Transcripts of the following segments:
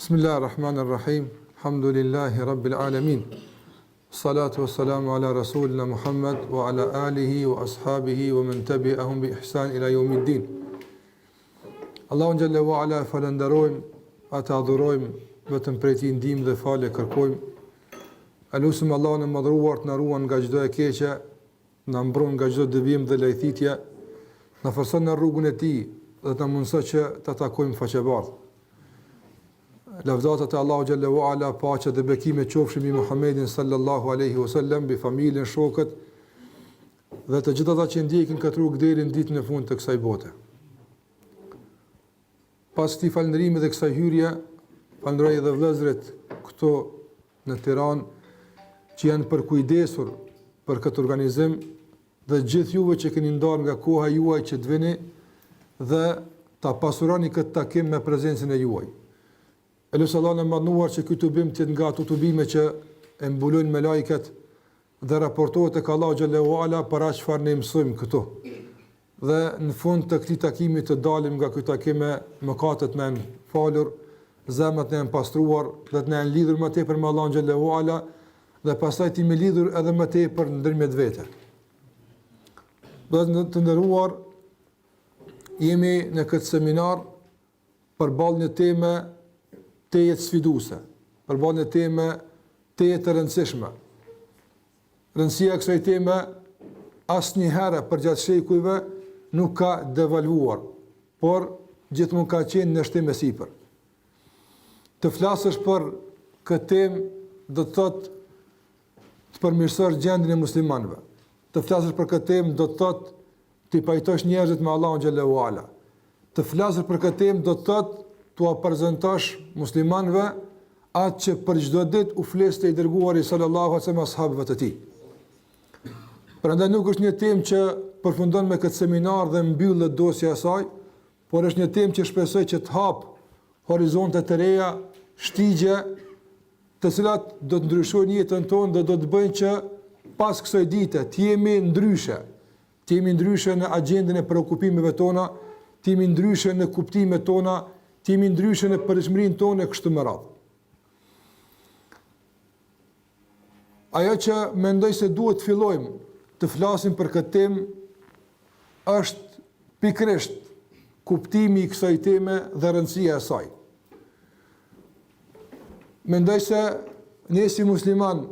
Bismillahirrahmanirrahim. Alhamdulillahi rabbil alamin. Salatu wassalamu ala rasulina Muhammad wa ala alihi wa ashabihi wa man tabi'ahum bi ihsan ila yawmiddin. Allahun jalla wa ala falenderojm, ata adhurojm, vetëm prej tij ndihmë dhe falje kërkojm. Elusim Allahun e madhruar të na ruan nga çdo e keqe, na mbron nga çdo devijim dhe lajthitje, na forcon në rrugën e tij dhe të na mundsoj që ta takojmë faqebardh. Lavdatat e Allahu xhalla wa ala, paqja dhe bekimet qofshin mbi Muhammedin sallallahu alaihi wasallam, mbi familjen, shokët dhe të gjithë ata që ndjekin këtë rrugë deri në ditën e fundit të kësaj bote. Pas këtij falënderimi dhe kësaj hyrje, falenderoj edhe vëllezërit këtu në Tiranë që janë përkujdesur për këtë organizim dhe gjithë juve që keni ndarë nga koha juaj që të vini dhe ta pasuroni këtë takim me prezencën e juaj. Elus Allah në madnuar që këtë tubim të nga të tubime që e mbulojnë me lajket dhe raportohet e ka Allah Gjallahu Ala para çfarë ne mësojmë këtu. Dhe në fund të këtij takimi të dalim nga këtë takime mëkatet në janë falur, zemrat në janë pastruar, dhe të në janë lidhur më tepër me Allah Gjallahu Ala dhe pastaj të me lidhur edhe më tepër ndërmjet vete. Dhe të nderuar, jemi në këtë seminar përballë një teme tejet sfiduese, përballë një teme tejet të rëndësishme. Rëndësia e kësaj teme asnjëherë përgjatë shekujve nuk ka devalvuar, por gjithmonë ka qenë në shtim e sipër. Të flasësh për këtë temë do të thotë të përmirësosh gjendjen e muslimanëve. Të flasësh për këtë temë do të thotë të pajtosh njerëzit me Allahun xhallahu ala. Të flasësh për këtë temë do të thotë t'ua prezantosh muslimanëve atë që për çdo ditë u fleste i dërguari sallallahu alaihi wasallam ashabëve të tij. Prandaj nuk është një temë që përfundon me këtë seminar dhe mbyllet dosja e saj, por është një temë që shpresoj që të hap horizonte të reja, shtigje, të cilat do të ndryshojnë jetën tonë dhe do të bëjnë që pas kësaj dite të jemi ndryshe në agjendën e preokupimeve tona, të jemi ndryshe në kuptimet tona, të jemi ndryshe në përshmërinë tonë e kështu me radhë. Ajo që mendoj se duhet të fillojmë të flasim për këtë temë është pikërisht kuptimi i kësaj teme dhe rëndësia e saj. Mendoj se ne si musliman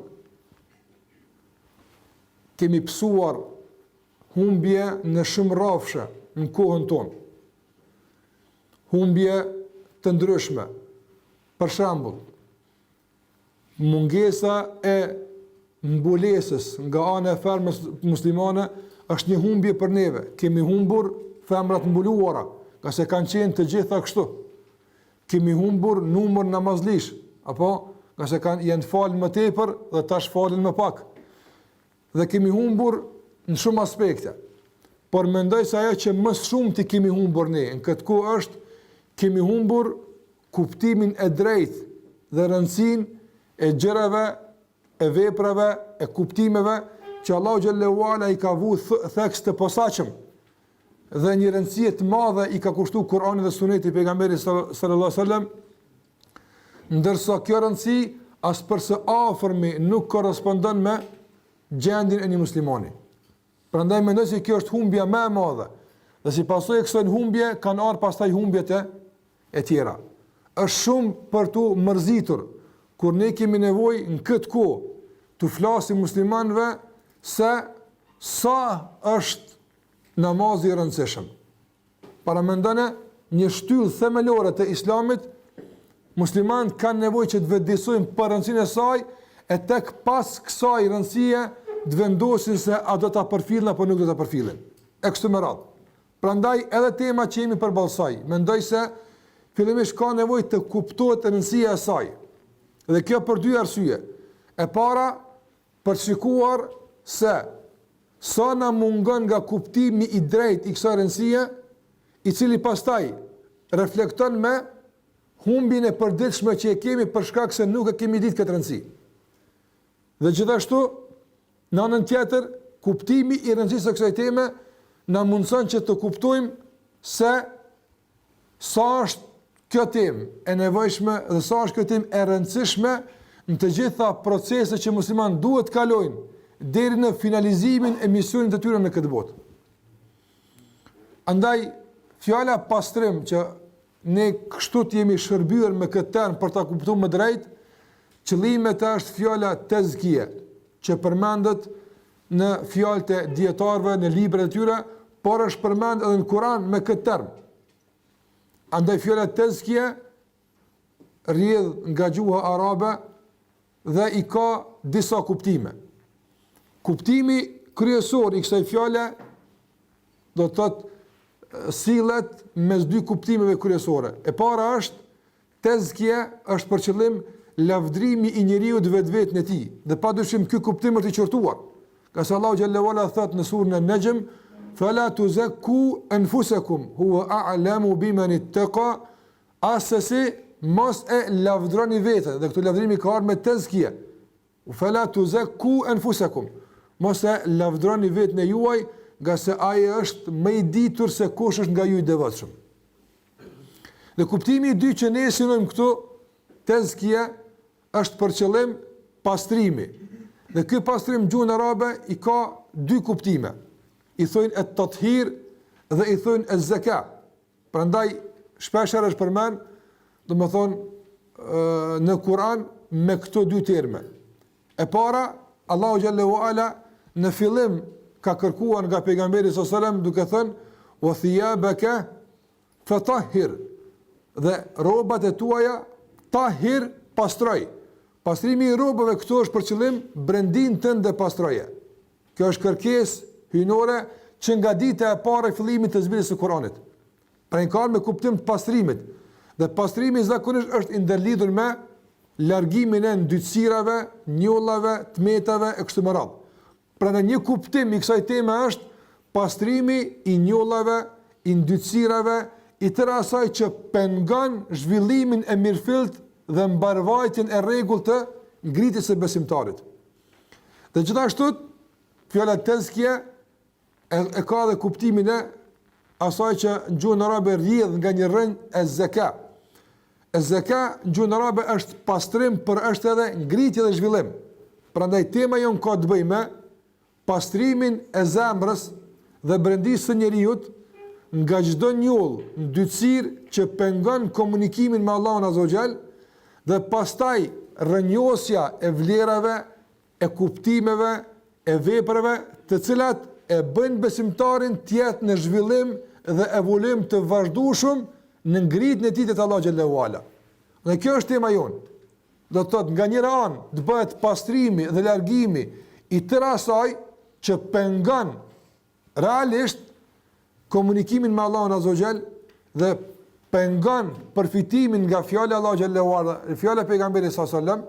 kemi pësuar humbje në shumë rrafshe në kohën tonë. Humbje të ndryshme. Për shembull, mungesa e mbulesës nga ana e femrës muslimane është një humbje për neve. Kemi humbur femrat mbuluara, ka se kanë qenë të gjitha kështu. Kemi humbur numër namazlish, apo ka se janë falën më tepër dhe tash falën më pak. Dhe kemi humbur në shumë aspekte. Por mendoj se ajo që më shumë të kemi humbur ne në këtë kohë është kemi humbur kuptimin e drejtë dhe rëndësinë e gjërave, e veprave, e kuptimeve që Allahu xhallahu ala i ka vënë theks të posaçëm dhe një rëndësi të madhe i ka kushtuar Kur'ani dhe Suneti i pejgamberit sallallahu alaihi wasallam, ndërsa kjo rëndësi as për së afërmi nuk korrespondon me gjendjen e një muslimani. Prandaj mendoj se kjo është humbja më e madhe. Dhe si pasojë kësaj humbje kanë ardhur pastaj humbjet e tjera. Është shumë për tu mërzitur kur ne kemi nevojë në këtë kohë të flasim muslimanëve se sa është namazi i rëndësishëm. Para mendone një shtyllë themelore të islamit, muslimanët kanë nevojë që të vëdësojnë për rëndësinë e saj e tek pas kësaj rëndësie të vendosin se a do ta përfillin apo nuk do ta përfillin. E kështu me radhë. Prandaj edhe tema që jemi përballë saj, mendoj se fillimisht ka nevojë të kuptohet rëndësia e saj. Dhe kjo për dy arsye. E para, për të shikuar se sa na mungon nga kuptimi i drejtë i kësaj rëndësie, i cili pastaj reflekton me humbjen e përditshme që e kemi për shkak se nuk e kemi ditë këtë rëndësi. Dhe gjithashtu, në anën tjetër, kuptimi i rëndësisë së kësaj teme na mundson që të kuptojmë se sa është kjo temë e nevojshme dhe sa është kjo temë e rëndësishme në të gjitha proceset që musliman duhet kalojnë deri në finalizimin e misionit të tyre në këtë botë. Andaj, fjala pastrim që ne kështu jemi shërbyer me këtë term për ta kuptuar më drejt, qëllimet është fjala tezkie, që përmendet në fjalët e dietarëve në librat e tyre, por është përmendur edhe në Kur'an me këtë term. Andaj fjala tezkie rrjedh nga gjuha arabe dhe i ka disa kuptime. Kuptimi kryesor i kësaj fjale do të thotë sillet mes dy kuptimeve kryesore. E para është tezkia është për qëllim lavdrimi i njeriu të vetvetes e tij. Dhe padyshim ky kuptim është i qortuar. Ka se Allahu xhallahu ala thot në surën An-Najm, "Fala tuzakku anfusakum huwa a'lamu biman ittaqa", asesi mos e lavdroni veten. Dhe këtu lavdrimi ka ardhur me tezkia. "Fala tuzakku anfusakum", mos e lavdroni veten e juaj, nga se ai është më i ditur se kush është nga ju i devotshëm. Dhe kuptimi i dytë që ne synojmë këtu, tezkia është për qëllim pastrimi. Dhe ky pastrim në gjuhën arabe i ka dy kuptime. I thonë at-tathir dhe i thonë az-zaka. Prandaj shpesh është përmend, domethënë në Kur'an me këto dy terme. E para, Allahu xhallahu ala në fillim ka kërkuar nga pejgamberi sallallahu alajhi wasallam duke thënë wa thiyabaka fatahhir, dhe rrobat e tuaja tahir, pastroj. Pastrimi i rrobave këtu është për qëllim brendin tënd dhe pastroje. Kjo është kërkesë hyjnore që nga dita e parë e fillimit të zbritjes së Kuranit. Pra ka me kuptim të pastrimit. Dhe pastrimi zakonisht është i ndërlidhur me largimin e ndytësirave, njollave, tmetave e kështu me radhë. Pra në një kuptim i kësaj teme është pastrimi i njollave, i ndytësirave, i tëra asaj që pengon zhvillimin e mirëfillt dhe mbarvajtjen e rregullt të ngritjes së besimtarit. Dhe gjithashtu fjala tezkia e ka dhe kuptimin e asaj që në gjuhën arabe rrjedh nga një rrënjë e zaka. E zaka në gjuhën arabe është pastrim, por është edhe ngritje dhe zhvillim. Prandaj tema jon ka të bëjë me pastrimin e zemrës dhe brendisë së njeriut nga çdo njollë, ndytësirë që pengon komunikimin me Allahun azza wa xal, dhe pastaj rrënjosja e vlerave, e kuptimeve, e veprave, të cilat e bëjnë besimtarin të jetë në zhvillim dhe evolim të vazhdueshëm në ngritjen e tij te Allahu xhallahu ala. Dhe kjo është tema jonë. Do të thotë nga njëra anë të bëhet pastrimi dhe largimi i tëra asaj që pengon realisht komunikimin me Allahun azza wa xal dhe pengon përfitimin nga fjala e Allahu xhallahu ala, fjala e pejgamberit sallallahu alajhi wasallam,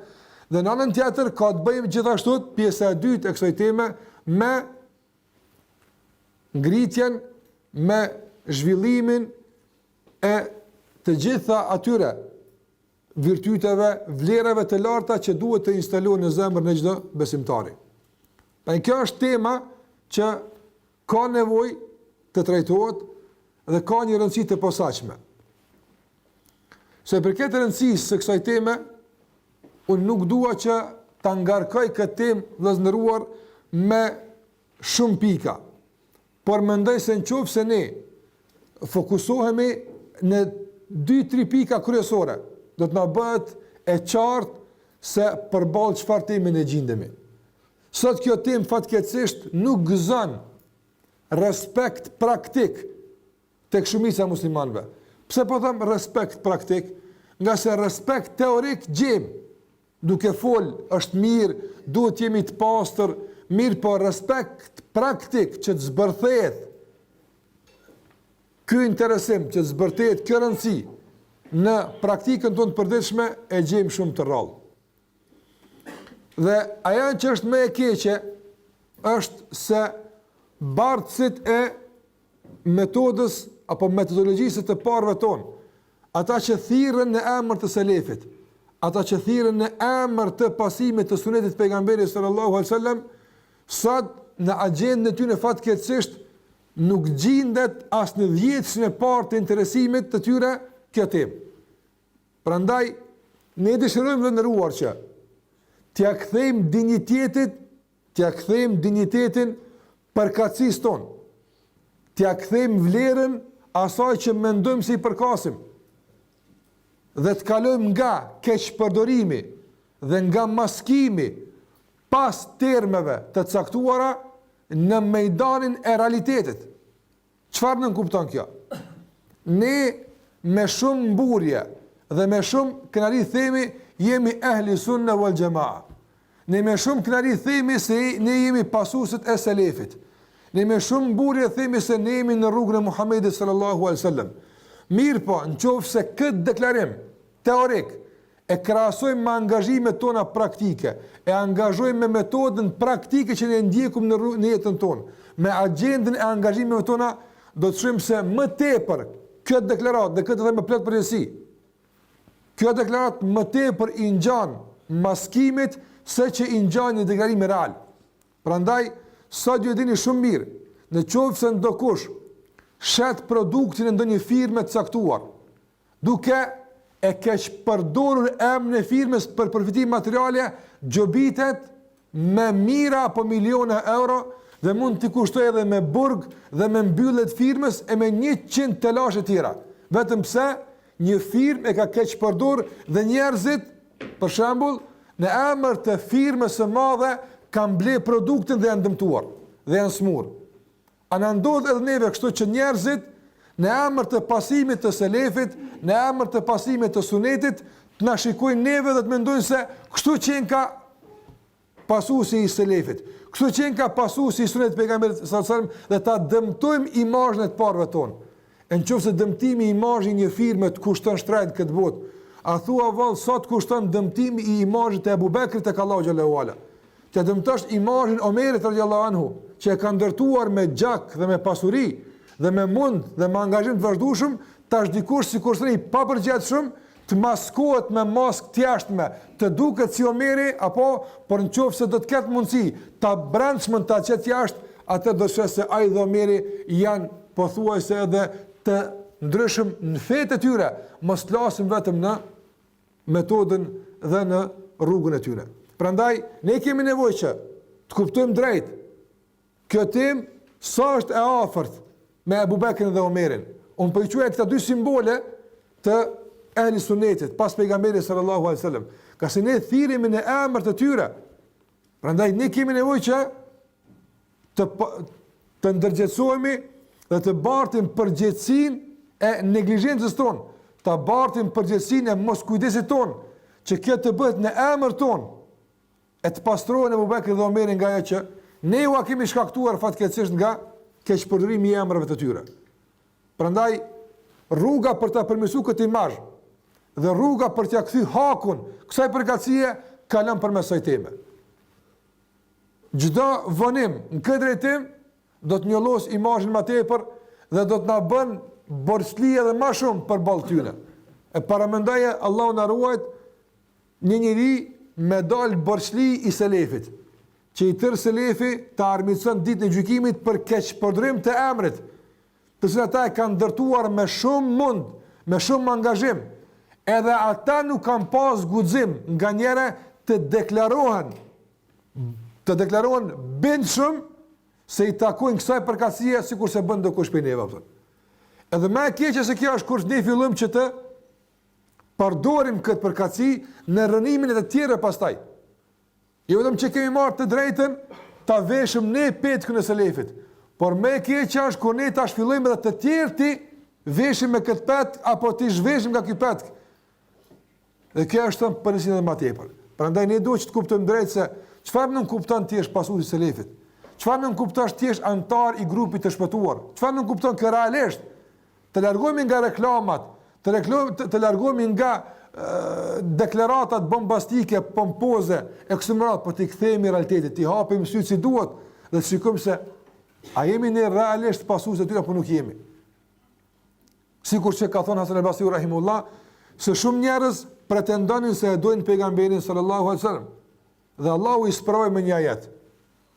dhe në anën tjetër ka të bëjë gjithashtu pjesa e dytë e kësaj teme me ngritjen, me zhvillimin e të gjitha atyre virtyteve, vlerave të larta që duhet të instalohen në zemrën e çdo besimtari. Kjo është tema që ka nevojë të trajtohet dhe ka një rëndësi të posaçme. Se për këtë rëndësisë së kësaj teme, unë nuk dua që ta ngarkoj këtë temë vëllezëruar me shumë pika, por mendoj se nëse ne fokusohemi në 2-3 pika kryesore, do të na bëhet e qartë se përballë çfarë teme ne gjendemi. Sot kjo temë fatkeqësisht nuk gëzon respekt praktik tek shumica e muslimanëve. Pse po them respekt praktik? Nga se respekt teorik gjem, duke fol është mirë, duhet jemi të pastër, mirë, po respekt praktik që të zbërthehet ky interesim, që të zbërthehet kjo rëndësi në praktikën tonë të përditshme, e gjem shumë të rrallë. Dhe ajo që është më e keqe është se bartësit e metodës apo metodologjisë të parëve tonë, ata që thirrën në emër të selefit, ata që thirrën në emër të pasimit të sunetit pejgamberit sallallahu alaihi wasallam, sot në agjendën e tyre fatkeqësisht nuk gjendet as në 10% e parë të interesimit të tyre kjo temë. Prandaj, ne dëshirojmë të ndëruar që t'ja kthejmë dignitetin përkatësisë tonë, t'ja kthejmë vlerën asaj që mendojmë se i përkasim, dhe të kalojmë nga keqpërdorimi dhe nga maskimi pas termeve të caktuara në mejdanin e realitetit. Çfarë nën kupton kjo? Ne me shumë mburje dhe me shumë kënaqësi themi jemi ehli sunna wal jamaa. Ne me shumë kënaqësi themi se ne jemi pasuesit e selefit. Ne me shumë mburje themi se ne jemi në rrugën e Muhamedit sallallahu alaihi wasallam. Mirë po, nëse këtë deklarim teorik e krahasojmë me angazhimet tona praktike, e angazhojmë me metodën praktike që ne ndjekum në jetën tonë, me agjendën e angazhimeve tona, do të shohim se më tepër kjo deklaratë, dhe këtë them me plot përgjegjësi, kjo deklaratë më tepër i ngjan maskimit se që i ngjan një deklarim real. Prandaj, sot ju dini shumë mirë, në qoftë se ndokush shet produktin e ndonjë firme të caktuar, duke e keq përdorur emrin e firmës për përfitim materiale, gjobitet me mira apo miliona euro dhe mund t'i kushtoj edhe me burg dhe me mbyllet firmës e me 100 telashe tjera. Vetëm pse një firmë e ka keq përdorur dhe njerëzit, për shembull, në emër të firmës së madhe kanë ble produktin dhe janë dëmtuar dhe janë smur. A na ndodh edhe neve kështu që njerëzit në emër të pasimit të selefit, në emër të pasimit të sunetit, të na shikojnë neve dhe të mendojnë se kështu qenë ka pasuesi i selefit, kështu qenë ka pasuesi i sunetit pejgamberit sallallahu alajhi wasallam, dhe ta dëmtojmë imazhin e të parëve tonë. Nëse dëmtimi i imazhit një firme të kushton shtrejt këtë botë, a thua vallë sot kushton dëmtimi i imazhit të Ebubekrit tek Allahu xhallahu ala. Që dëmtosh imazhin Omerit radhiyallahu anhu, që e ka ndërtuar me gjak dhe me pasuri, dhe me mund dhe me angazhim të vazhdueshëm, tash dikush sikur se i papërgjithshëm të maskohet me maskë të jashtme, të duket si Omeri, apo por nëse do të ketë mundësi ta brendshmën ta çet jashtë, atë do të thotë se ai dhe Omeri janë pothuajse edhe të ndryshëm në fetë e tyre, mos flasim vetëm në metodën dhe në rrugën e tyre. Prandaj ne kemi nevojë që të kuptojmë drejt kjo temë sa është e afërt me Ebubekrin dhe Omerin. Unë po i quaj këta dy simbole të ehli sunetit pas pejgamberit sallallahu alaihi wasallam, ka se ne thirremi në emër të tyre. Prandaj ne kemi nevojë që të ndërgjegjësohemi dhe të bartim përgjegjësinë e neglizhencës tonë, të bartim përgjegjësinë e moskujdesit tonë, që kjo të bëhet në emër tonë, e të pastrohen Ebubekri dhe Omeri nga ajo që ne u kemi shkaktuar fatkeqësisht nga keqpërdorimi i emrave të tyre. Prandaj rruga për ta përmirësuar këtë imazh dhe rruga për t'ia kthy hakun kësaj përkatësie kalon përmes kësaj teme. Çdo vonim në këtë drejtim do të njollos imazhin më tepër dhe do të na bën borxhli edhe më shumë përballë tyre. E paramendaje Allahu na ruajt një njeri me dal borxhli i selefit, që i tërë selefi të armitson ditën e gjykimit për keqpërdorim të emrit, të cilën ata e kanë ndërtuar me shumë mund, me shumë angazhim, edhe ata nuk kanë pas guxim nganjëherë të deklarohen bindshëm se i takojnë kësaj përkatësie sikur se bën dokush prej neve. Edhe më e keqe se kjo është kur ne fillojmë që të përdorim këtë përkatësi në rënimin e të tjerë pastaj. Jo vetëm që kemi marrë të drejtën ta veshëm ne petkën e selefit, por më e keqja është kur ne tash fillojmë edhe të tjerë ti veshim me këtë petk apo ti zhveshim nga ky petk. Dhe kjo është përgjithësi më tepër. Prandaj ne duhet të kuptojmë drejt se çfarë nuk kupton ti është pasuesi i selefit. Çfarë nuk kupton ti është antar i grupit të shpëtuar. Çfarë nuk kupton kë realisht të largohemi nga reklamat, të largohemi nga deklaratat bombastike, pompoze, e kështu me radhë, por të kthehemi realitetit, të hapim syt si duhet dhe të shikojmë se a jemi ne realisht pasues të tyre apo nuk jemi. Sikur që ka thënë Hasan al-Basri rahimullah, se shumë njerëz pretendonin se e dojnë pejgamberin sallallahu alaihi wasallam. Dhe Allahu i sprovoi me një ajet.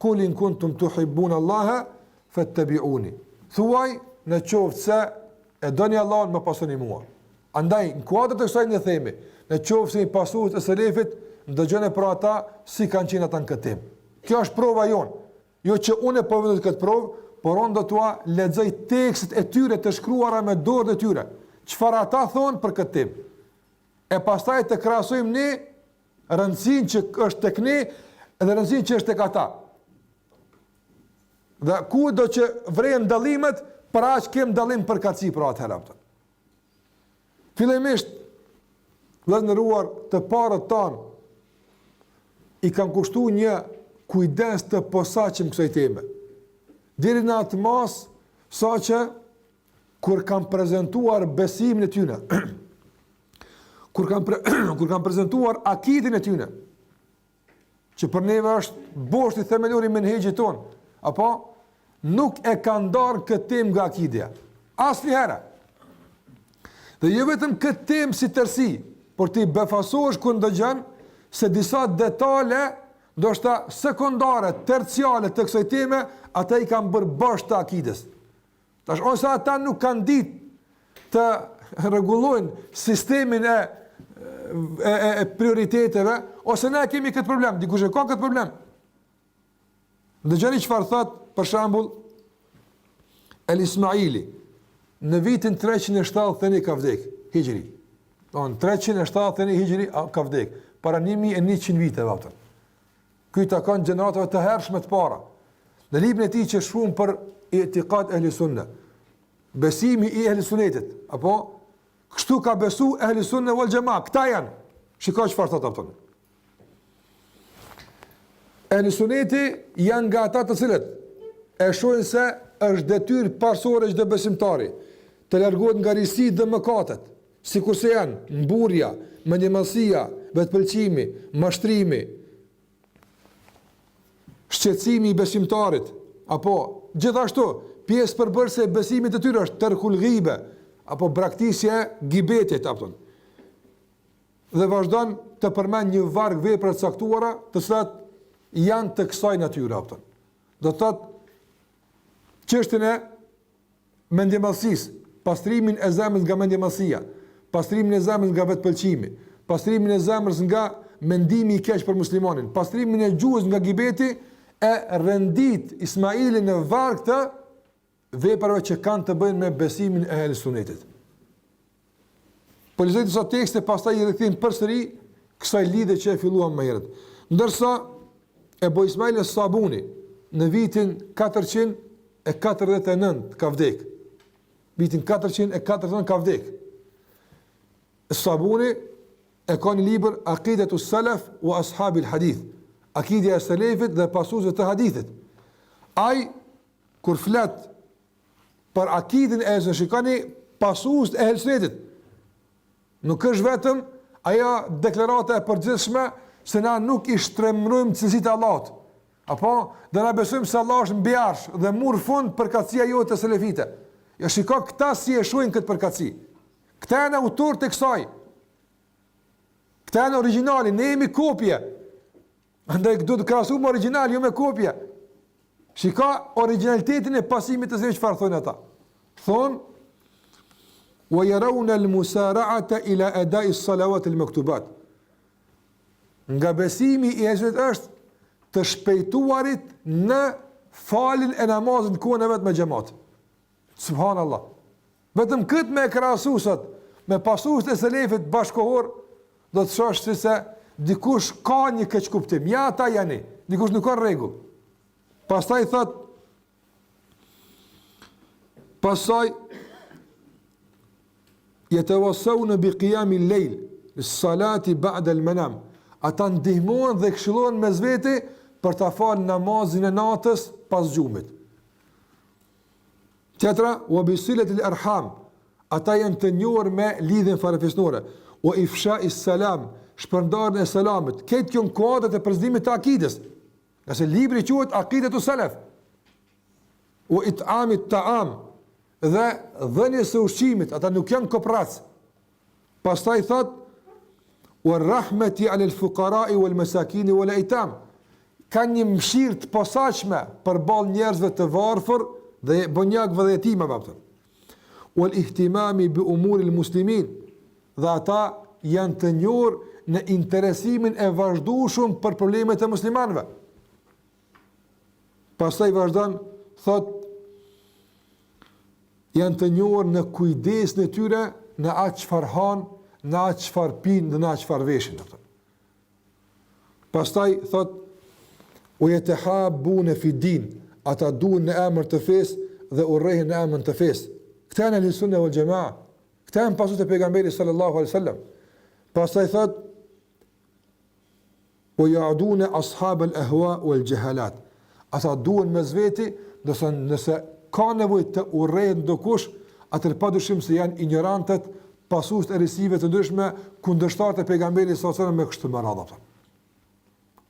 Kul in kuntum tuhibbuna Allaha fattabi'uni. Thuaj në qoftë se e doni Allahun, më pasoni mua. Andaj, në kuadrë të kësaj në themi, në qofë se i pasurit e selefit, ndëgjone për ata si kanë qenë ata në këtë temë. Kjo është prova jonë. Jo që unë e përvendoj këtë provë, por unë do t'ua lexoj tekstet e tyre të shkruara me dorën e tyre. Çfarë ata thonë për këtë temë. E pastaj të krahasojmë ne rëndësinë që është tek ne dhe rëndësinë që është tek ata. Dhe ku do që vrejnë dallimet, për aq kem dallim përkatësi për atë herë. Fillimisht, vëllezëruar, të parët tanë i kanë kushtuar një kujdes të posaçëm kësaj teme. Deri në atë mas, saqë kur kanë prezantuar besimin e tyre, kur kanë prezantuar akidin e tyre, që për neve është boshti themelor i menhegjit ton, apo nuk e kanë ndarë këtë temë nga akidja. Asnjëherë. Dhe jo vetëm këtë temë si tërsi, por ti befasohesh kur ndëgjon se disa detale, ndoshta sekondare, terciale të kësaj teme, ata i kanë bërë bash të akides. Tash ose ata nuk kanë ditë të rregullojnë sistemin e prioriteteve, ose ne kemi këtë problem, dikush e ka këtë problem. Dëgjoni çfarë thot, për shembull, El Ismaili, në vitin 371 ka vdek, Hijri. Në 371 Hijri ka vdek, para 1100 viteve ato. Ky ta kanë gjeneratave të hershme të para. Në librin e tij që shkruan për itiqad ehli sunne, besimi i ehli sunnetit, apo kështu ka besu ehli sunne wal jamaa, këta janë. Shikoj çfarë thotë ato. Ehli sunneti janë nga ata të cilët e shohin se është detyrë parsorë çdo besimtari të largohet nga risi dhe mëkatet, sikurse janë mburrja, mendjemësia, vetpëlqimi, mashtrimi, shqetësimi i besimtarit, apo gjithashtu pjesë përbërëse e besimit të tyre është tarkul ghibe, apo braktisja e gibetit, apo. Dhe vazhdon të përmend një varg vepra të caktuara, të cilat janë të kësaj natyre, apo. Do të thotë çështën e mendjemësisë, pastrimin e zemrës nga mendjemësia, pastrimin e zemrës nga vetpëlqimi, pastrimin e zemrës nga mendimi i keq për muslimanin, pastrimin e gjuhës nga gibeti, e rendit Ismaili në varg të veprave që kanë të bëjnë me besimin e ehli sunnetit. Po lexoj disa tekste, pastaj i rikthejmë përsëri kësaj lidhje që e filluam më herët. Ndërsa Ebu Ismail as-Sabuni në vitin 449 ka vdek. Vitin 449 ka vdek. Sabuni e ka një libër Aqidatu Salaf wa Ashabil Hadith, akidja e selefit dhe pasuesve të hadithit. Ai kur flet për akidin e shikoni pasues e helsunetit, nuk është vetëm ajo deklarata e përgjithshme se na nuk i shtremrojmë cilësitë e Allahut, apo dhe na besojmë se Allah është mbi arsh dhe mur fund përkatësia jote të selefite. Jo, shiko këta si e shohin këtë përkatësi. Këta janë autor të kësaj. Këta janë originali, ne jemi kopje. Andaj duhet të krahasojmë original jo me kopje. Shiko originalitetin e pasimit të zëvë çfarë thonë ata. Thonë wa yarawna al-musara'ata ila ada'i as-salawat al-maktubat. Nga besimi i Jezusit është të shpejtuarit në faljen e namazit në kohën e vet me xhamat. Subhanallah. Vetëm këtë me krahasusat me pasuesit e selefit bashkohor do të shohësh se dikush ka një keq kuptim. Ja ata janë, dikush nuk ka rregull. Pastaj thot yatawassawna bi qiyam al-layl lis-salati ba'da al-manam. Ata ndihmojnë dhe këshillojnë mes vete për ta falë namazin e natës pas gjumit. Tjetra, wa bisilatil arham, ata janë të njohur me lidhjen farefisnore, wa ifsha'is salam, shpërndarjen e selamit. Këtë kjo në kuadrat e përzdimit të akides, nëse libri quhet Aqidatu Salaf, wa it'amit ta'am, dhe dhënjes së ushqimit, ata nuk janë koprac. Pastaj thot wa rahmeti ala al-fuqara'i wal masakin wal aitam, kanë një mëshirë të posaçme përballë njerëzve të varfër dhe bonjakëve dhe jetimëve. Wal ihtimami bi umuri al-muslimin, dhe ata janë të njohur në interesimin e vazhdueshëm për problemet e muslimanëve. Pastaj vazhdon, thot, janë të njohur në kujdesin e tyre në atë çfarë han, në atë çfarë pinë, në atë çfarë veshin. Pastaj thot, u yatahabuna fi din, ata duhen në emër të fesë dhe urrehen në emër të fesë. Këta janë ahlusunne wal jamaa. Këta janë pasues të pejgamberit sallallahu alaihi wasallam. Pastaj thot, u yaaduna ashab al-ahwa wal jahalat. Ata duhen mes veti, nëse ka nevojë të urrehen ndokush, atëherë padyshim se janë ignorantët, pasues të errësive të ndryshme, kundërshtarët e pejgamberit sallallahu alaihi wasallam me kështu me radhë.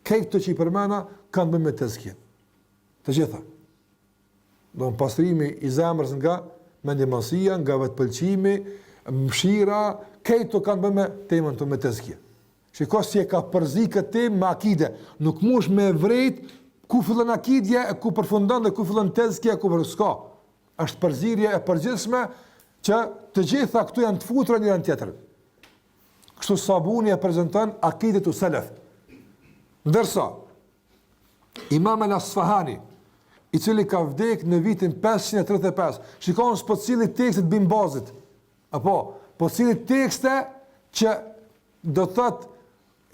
Këtë që i përmena kanë bënë me tezkien. Të gjitha. Do në pastrimi i zemrës nga mendjemësia, nga vetëpëlqimi, mshira, këtë kanë bënë me temën të me tezkien. Shiko si e ka përzi këtë temë me akide. Nuk mush me vrejt ku fillon akidja, ku përfundon dhe ku fillon tezkia, ku për s'ka. Është përzirje e përgjithshme që të gjitha këtu janë të futura njëra tjetër. Kështu Sabuni e prezanton akidet u selef. Ndërsa, Imam al-Asfahani, i cili ka vdek në vitin 535, shikon s'po cili tekstet bimbazit, apo, po cili tekste që do të thot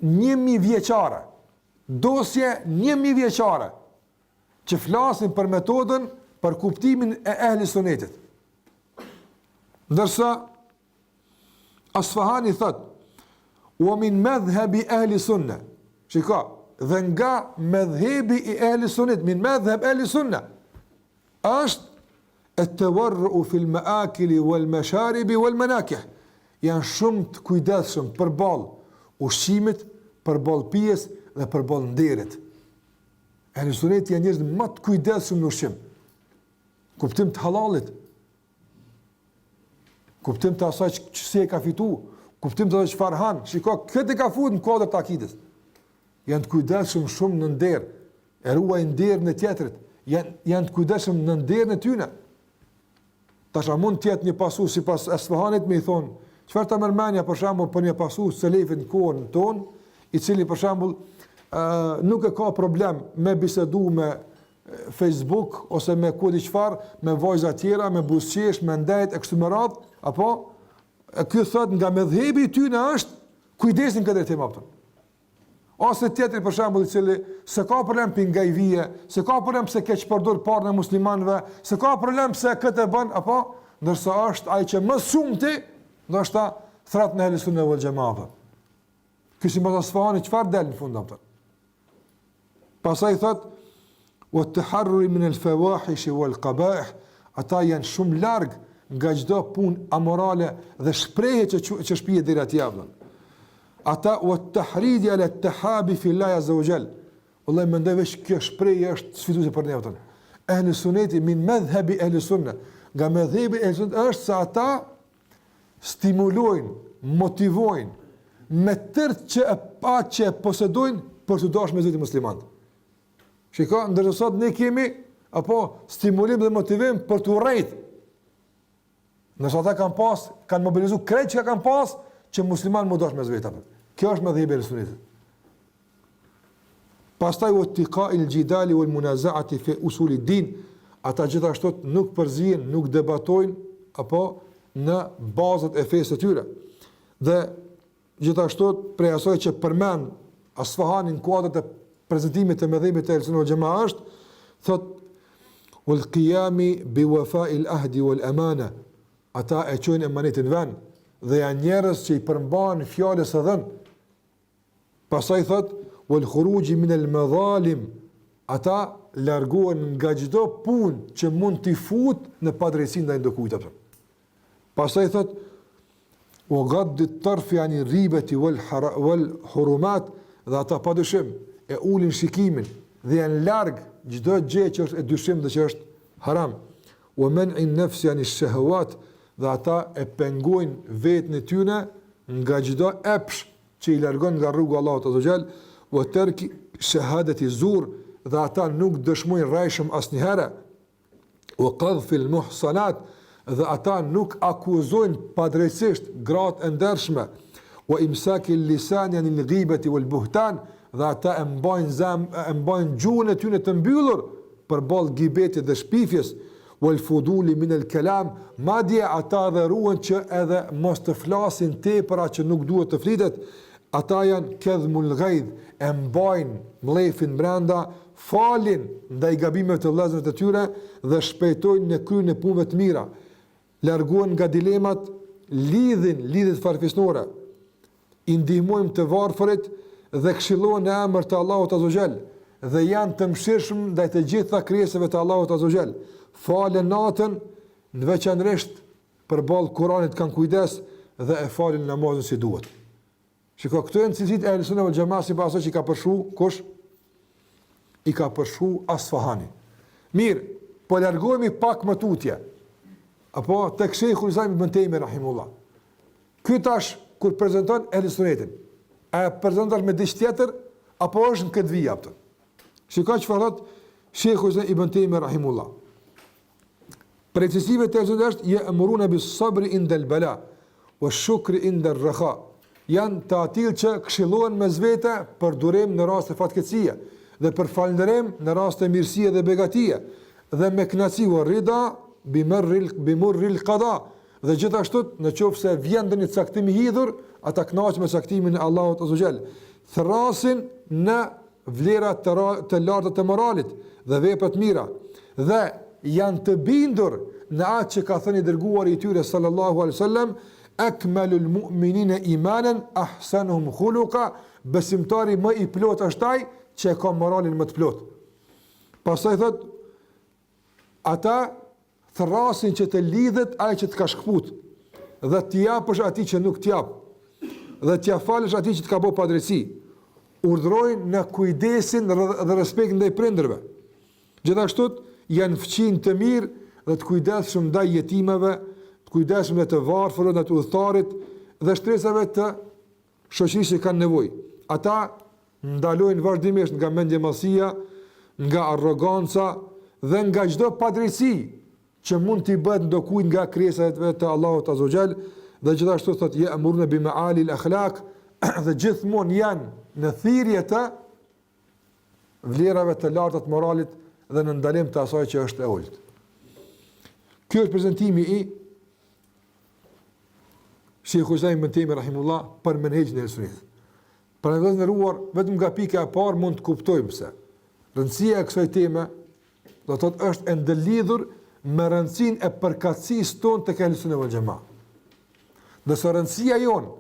1000 vjeçare, dosje 1000 vjeçare, që flasin për metodën, për kuptimin e ehli sunetit. Ndërsa, Asfahani thot, wa min madhhabi ahli sunna, shiko, dhe nga medhebi i ehli sunnit, min medheb ehli sunna, është e të warru fil maakili wal masharibi wal manakih. Janë shumë të kujdesshëm përballë ushqimit, përballë pijes dhe përballë nderit. Ehli sunnit janë njerëz më të kujdesshëm në ushqim. Kuptim të halalit, kuptim të asaj që si e ka fitu, kuptim të asaj çfarë han. Shiko, këtë ka futur në kuadër të akidës. Janë të kujdesshëm shumë në nder, e ruajnë nderin e tjetrit, janë të kujdesshëm në nderin e tyre. Tash mund të jetë një pasues sipas Asfahanit me i thon, çfarë ta mërmendja për shembull për një pasues selefit në kohën tonë, i cili për shembull nuk e ka problem me bisedu me Facebook ose me kodi çfarë, me vajza të tjera, me buzëqesh, me ndajt e kështu me radhë, apo ky thot nga medhhebi i tyre është kujdesin këtë temë apo. Ose tjetri për shembull i cili se ka problem për ngajvije, se ka problem pse keq përdor parën e muslimanëve, se ka problem pse këtë bën, apo ndërsa është ai që më shumti, ndoshta thrat në ehli sunne wal jamaa. Ky si mbas Asfahani çfarë del në fund apo. Pastaj thot wa at-taharrur min al-fawahish wal-qaba'ih, ata janë shumë larg nga çdo punë amorale dhe shprehje që shpihet deri atij javën. Ata u at-tahridi ala at-tahabi fi Allah azza wa jall. Wallahi mendoj veç kjo shprehje është sfiduese për ne atë. Ehli sunneti min madhhabi ehli sunna. Nga madhhabi ehli sunna është se ata stimulojnë, motivojnë me tërë që posedojnë për të dashur me zotin musliman. Shiko, ndërsa sot ne kemi apo stimulim dhe motivim për të urrejt. Nëse ata kanë mobilizuar krejt që kanë pas që musliman më dosh me zveta. Kjo është madhhabi i sunnetit. Pastaj u tiqa il jidali wal munazaati fi usul ad-din, ata gjithashtu nuk përzihen, nuk debatojnë apo në bazat e fesë të tyre. Dhe gjithashtu prej asaj që përmend Asfahani në kuadrat e prezantimit të madhhabit të el-sunnah wal jamaa është thot wal qiyami bi wafa'i al-ahdi wal amana. Ata e çojnë emanetin vend dhe janë njerëz që i përmban fjalës së dhënë. Pastaj thot wal khuruji min al-madhalim, ata largohen nga çdo punë që mund t'i futë në padrejtësi ndaj ndokujt. Pastaj thot wa ghadd at-tarf yani ribati wal hurumat, dhe ata padyshim e ulin shikimin dhe janë larg çdo gjë që është e dyshim dhe që është haram. Wa man'i an-nafs yani ash-shahawat, dhe ata e pengojnë vetën e tyre nga çdo epsh që i largon nga rruga e Allahut azza xal, wa tarki shahadati zur, dhe ata nuk dëshmojnë rrejshëm asnjëherë, wa qadhf al-muhsanat, dhe ata nuk akuzojnë padrejtisht gratë e ndershme, wa imsaki lisani anil ghibati wal buhtan, dhe ata e mbajnë gjuhën e tyre të mbyllur përballë gibetit dhe shpifjes, wal fuduli min al kalam, madje ata dhe ruan që edhe mos të flasin tepër atë që nuk duhet të flitet. Ata janë kedhmul ghaidh, e mbajnë mlefin brenda, falin ndaj gabimeve të vëllezërve të tyre dhe shpejtojnë në kryen e punëve të mira. Largohen nga dilemat, lidhin lidhjet farefisnore, i ndihmojnë të varfërit dhe këshillojnë në emër të Allahut Azza wa Jall dhe janë të mëshirshëm ndaj të gjitha krijesave të Allahut Azza wa Jall. Falen natën, në veçanërisht përballë Kuranit kanë kujdes dhe e falin namazin si duhet. Shiko, këto janë cilësitë e Ahlusunna wal Jamaa sipas asaj që ka përshu kush? I ka përshu Asfahani. Mirë, po largohemi pak më tutje. Apo tek Sheikhul Islam Ibn Taymiyyah rahimullah. Ky tash kur prezanton Ahlusunnetin, a prezanton me diçka tjetër apo është në këtë vijë apo? Shikoj çfarë thot Sheikhul Islam Ibn Taymiyyah rahimullah. Precisive të Ahlusunnit është ya'muruna bis-sabri inda al-bala wa shukri inda ar-raha. Janë të atil që këshillohen me zvete për durim në rast të fatkeqësie dhe për falënderim në rast të mirësie dhe begatie dhe me kënaqësi u rida bimurril qada dhe gjithashtu në qoftë se vjen ndonjë caktim i hidhur, ata kënaqen me caktimin e Allahut Azza wa Jall. Thrasin në vlera të larta të moralit dhe vepra të mira dhe janë të bindur në atë që ka thënë i dërguari i tyre sallallahu alaihi wasallam, akmalul mu'minina imanan ahsanuhum khuluqa, besimtari më i plot është ai që ka moralin më të plot. Pastaj thot, ata thrasin që të lidhet ai që të ka shkput dhe të japësh atij që nuk të jap dhe t'ia falësh atij që të ka bëu padrejti. Urdhrojnë në kujdesin dhe respektin ndaj prindërve. Gjithashtu janë fëmijë të mirë dhe të kujdesshëm ndaj jetimeve, të kujdesshëm ndaj të varfërve, ndaj të udhëtarit dhe shtresave të shoqërisë që kanë nevojë. Ata ndalojnë vazhdimisht nga mendjemallësia, nga arroganca dhe nga çdo padrejti që mund t'i bëhet ndokujt nga krijesat të Allahut Azza wa Jall, dhe gjithashtu thotë ya'muruna bima'ali al-akhlaq, dhe gjithmonë janë në thirrje të vlerave të larta të moralit dhe në ndalim të asaj që është e ulët. Ky është prezantimi i Sheikhul Islam Ibn Taymiyyah rahimullah për menhejin e Ahlusunnit. Për të ndëruar vetëm nga pika e parë mund të kuptojmë se rëndësia e kësaj teme do të thotë është e ndëlidhur me rëndësinë e përkatësisë tonë tek Ahlusunna wal Jamaa. Nëse rëndësia jonë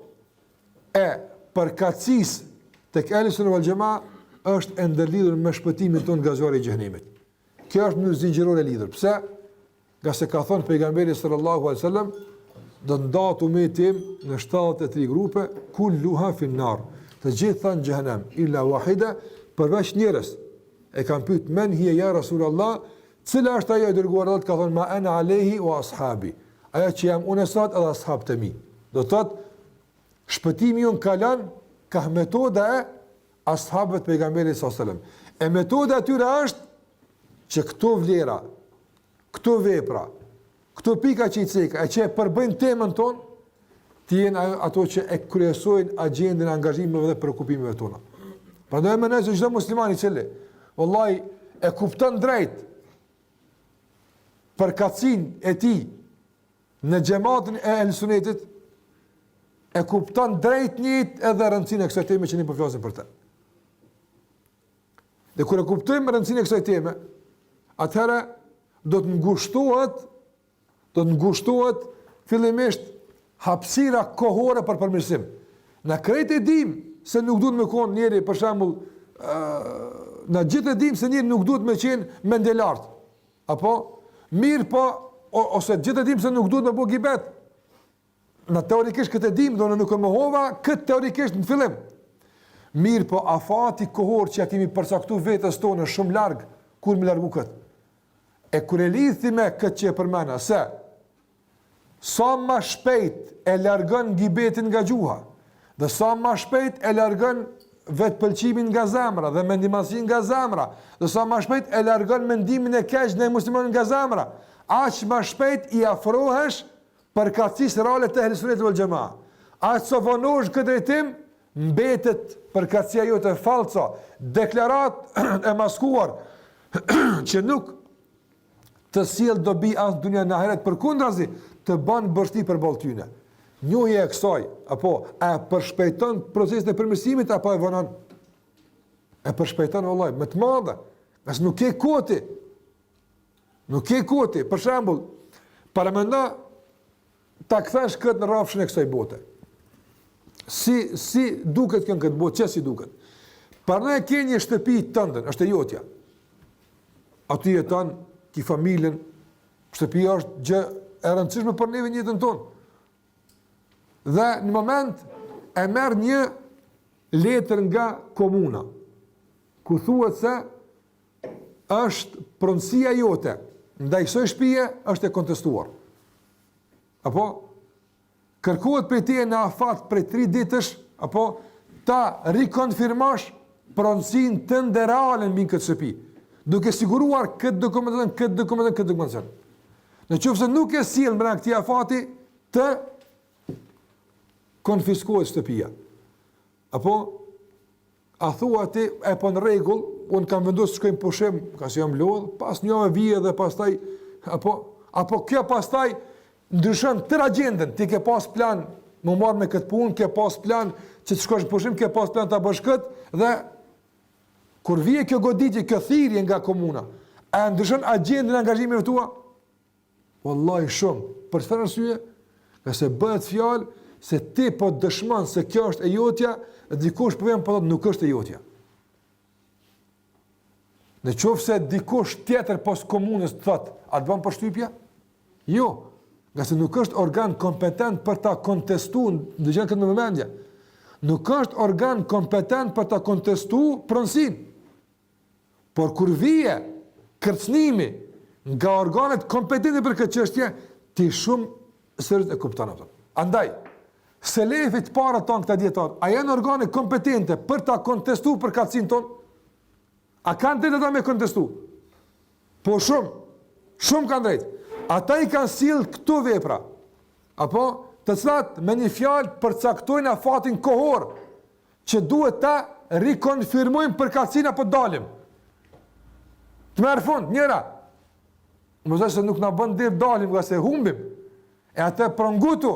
e përkatësisë tek Ahlusunna wal Jamaa është e ndëlidhur me shpëtimin tonë nga zjarri i xhenemit. Kjo është mënyrë zinxhirore e lidhur. Pse? Nga se ka thënë pejgamberi sallallahu alaihi wasallam, do ndahet umetim në 73 grupe, kulluha fin nar, të gjitha në xhenem illa wahida, përveç njërës. E kanë pyet men hiya ya Rasulullah, cila është ajo e dërguar Allah, ka thënë ma ana alayhi wa ashabi, ajo që jam unë sot edhe ashabët e mi. Do të thotë shpëtimi jon ka lënë ka metoda e ashabët pejgamberit sallallahu alaihi wasallam. E metoda e tyre është që këto vlera, këto vepra, këto pika që i ceka, e që e përbëjnë temën tonë, të jenë ato që e kryesojnë agjendën e angazhimeve dhe preokupimeve tona. Prandaj më nëse çdo musliman i cili vallahi e kupton drejt përkatësinë e tij në xhamatin e Ahlusunnetit, e kupton drejt njët edhe rëndësinë e kësaj teme që ne po flasim për të. Dhe kur e kuptojmë rëndësinë e kësaj teme, atëherë do të ngushtohet fillimisht hapësira kohore për përmirësim. Na krejt e dim se nuk duhet me konë njeri, për shembull, na gjithë e dim se njeri nuk duhet me qenë mendje lart. Apo mirë po, ose gjithë e dim se nuk duhet me bëj gibet. Na teorikisht këtë e dim, do në nuk e mohova këtë teorikisht në fillim. Mirë po, afati kohor që ja kemi përcaktuar vetes tonë shumë larg, kur më largu këtë. E kur e lidhi me këtë që e përmena, se sa ma shpejt e largën gibetin nga gjuha, dhe sa ma shpejt e largën vetë pëlqimin nga zemra, dhe mendimasin nga zemra, dhe sa ma shpejt e largën mendimin e keq në muslimin nga zemra, aq më shpejt i afrohesh përkatësisë reale të Ehlis Sunnetit wal Jamaa. Aq sa vonosh këtë drejtim, mbetet përkatësia jote falca, deklarat e maskuar që nuk të sjell dobi as dunia në ahiret, përkundrazi të bën bërti për ballë tyne. Njohja e kësaj, apo e përshpejton procesin e përmirësimit apo e vonon? E përshpejton vallahi më të madhe. As nuk ke koti. Nuk ke koti. Për shembull, para mendo ta kthesh këtë në rrafshin e kësaj bote. Si duket kënë këtë botë, që si duket? Parë e ke një shtëpi tëndën, është e jotja. Aty jeton, ki familjen, shtëpia është gjë e rëndësishme për neve në jetën tonë. Dhe në moment e merr një letër nga komuna, ku thuhet se është pronësia jote ndaj kësaj shtëpie është e kontestuar. Apo kërkohet prej teje në afat prej 3 ditësh, apo ta rikonfirmosh pronësinë tënde reale mbi këtë shtëpi, duke siguruar këtë dokumentacion. Në qoftë se nuk e sjell brenda këtij afati, të konfiskohet shtëpia. Apo a thua ti e po në rregull, un kam vendosur të shkojmë pushim, ka si jam lodh, pas një javë vije dhe pastaj apo kjo pastaj ndryshon tërë agjendën. Ti ke pas plan më marr me këtë punë, ke pas plan që të shkosh në pushim, ke pas plan ta bësh këtë, dhe kur vije kjo goditje, kjo thirrje nga komuna, a ndryshon agjendën e angazhimeve tua? Wallahi shumë. Për çfarë arsye? Nëse bëhet fjalë se ti po dëshmon se kjo është e jotja, dhe dikush po vjen po thotë nuk është e jotja. Në qoftë se dikush tjetër pos komunës thotë, a të bën përshtypje? Jo, nga se nuk është organ kompetent për ta kontestuar, dëgjon këtë në vëmendje. Nuk është organ kompetent për ta kontestuar pronësinë. Por kur vije kërcënimi nga organet kompetente për këtë çështje, ti shumë seriozisht e kupton atë. Andaj, selefit para tonë këta dietar, a janë organe kompetente për ta kontestuar përkatësinë tonë? A kanë drejtë ata me kontestu? Po shumë kanë drejtë. Ata i kanë sill këto vepra, apo të cilat me një fjalë përcaktojnë afatin kohor, që duhet ta rikonfirmojmë përkatësinë apo dalim. Të merr fund, njëra. Mos se nuk na bën dir dalim nga se humbim. E atë prongutu,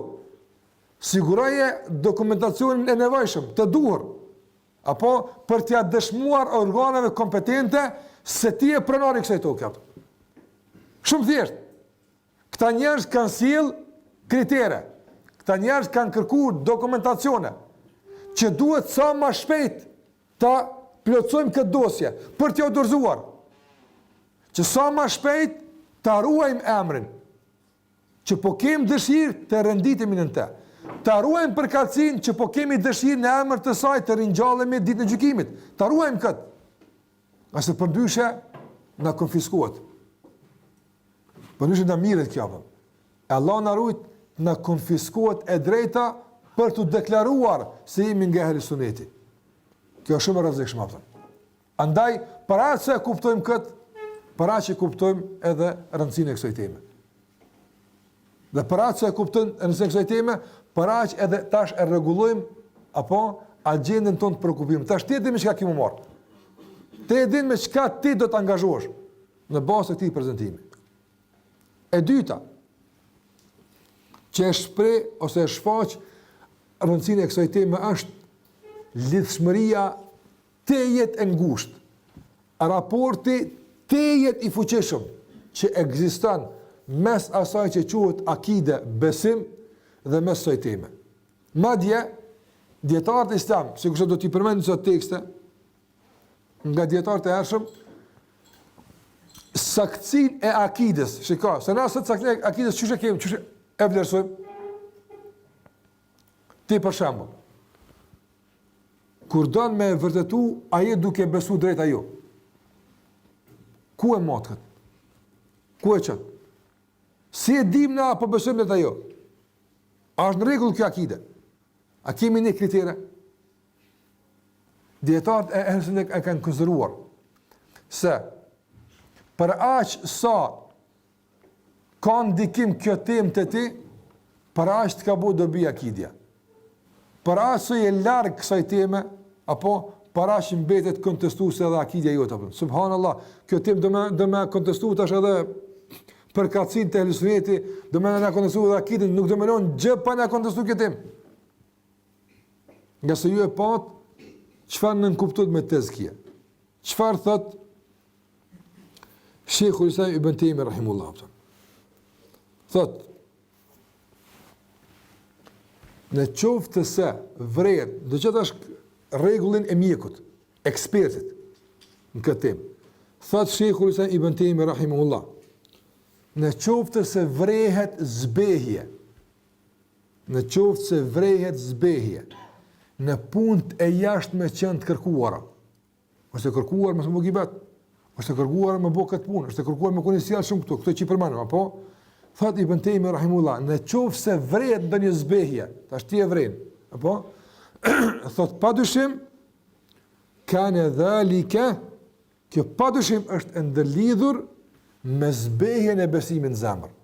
siguroje dokumentacionin e nevojshëm, të duhur, apo për t'ia dëshmuar organeve kompetente se ti e pronari kësaj toke. Shumë thjesht. Këta njerëz kanë sill kritere. Këta njerëz kanë kërkuar dokumentacione që duhet sa më shpejt ta plotësojmë këtë dosje për t'ia dorëzuar. Që sa më shpejt ta ruajmë emrin, që po kemi dëshirë të renditemi në të. Ta ruajmë përkatësinë që po kemi dëshirë në emër të saj të ringjallemi ditën e gjykimit. Ta ruajmë këtë. Ase përndryshe na konfiskohet. Përndryshe na mirret kjo. Allah na ruaj na konfiskohet e drejta për të deklaruar se jemi nga Ehli Sunneti. Kjo është shumë e rrezikshme apo. Andaj, para se kuptojmë këtë, para që kuptojmë edhe rëndësinë e kësaj teme. Dhe para që kuptojmë rëndësinë e kësaj teme, para që edhe tash e rregullojmë apo agjendën tonë të preokupimit. Tash ti e di me çka kemi marrë. Ti e di me çka ti do të angazhohesh në bazë të këtij prezantimi. E dyta, që e shpreh ose e shfaq rëndësinë e kësaj teme është lidhshmëria tejet e ngushtë, raporti tejet i fuqishëm që ekziston mes asaj që quhet akide, besim, dhe mes kësaj teme. Madje dietarët islam, sikur do t'i përmend disa tekste nga dietarët e hershëm, saktësinë e akides. Shikoj, se na sot saktësinë e akides çuçi kemi, çuçi e vlerësojmë. Ti për shembull, kur don me vërtetu, ai duke besu drejt ajo. Ku e motët? Ku e çon? Si e dim na apo besojmë drejt ajo? A është në rregull kjo akide? A kemi ne kritere? Dietarët e kanë konsideruar se për aq sa ka ndikim kjo temë të ti, për aq të ka bu dobi akidja. Për aq se je larg kësaj teme, apo për aq mbetet kontestuese edhe akidja jote. Subhanallah, kjo temë do më kontestu tash edhe për kacin të Ehlusunneti, do më na kontestu edhe akidin, nuk do më lën gjë pa na kontestu kjo temë. Nga se ju e pat, çfarë nën kuptohet me tezkia? Çfarë thot Sheikhul Islam Ibn Taymiyyah rahimahullah? Thot, në qoftë se vret, do të thosh rregullin e mjekut, ekspertit në këtë temë. Thot Sheikhul Islam Ibn Taymiyyah rahimahullah, në qoftë se vrehet zbehje, në punët e jashtme që janë të kërkuara. Është e kërkuar mos më bëj gibet. Është e kërkuar më bëj këtë punë, është e kërkuar më koni sjell shumë këto që i përmendëm, apo thot Ibn Taymiyyah rahimullah, në qoftë se vret ndonjë zbehje, tash ti e vren, apo thot padyshim kanë dhalika, që padyshim është ndërlidhur me zbehjen e besimit në zemër.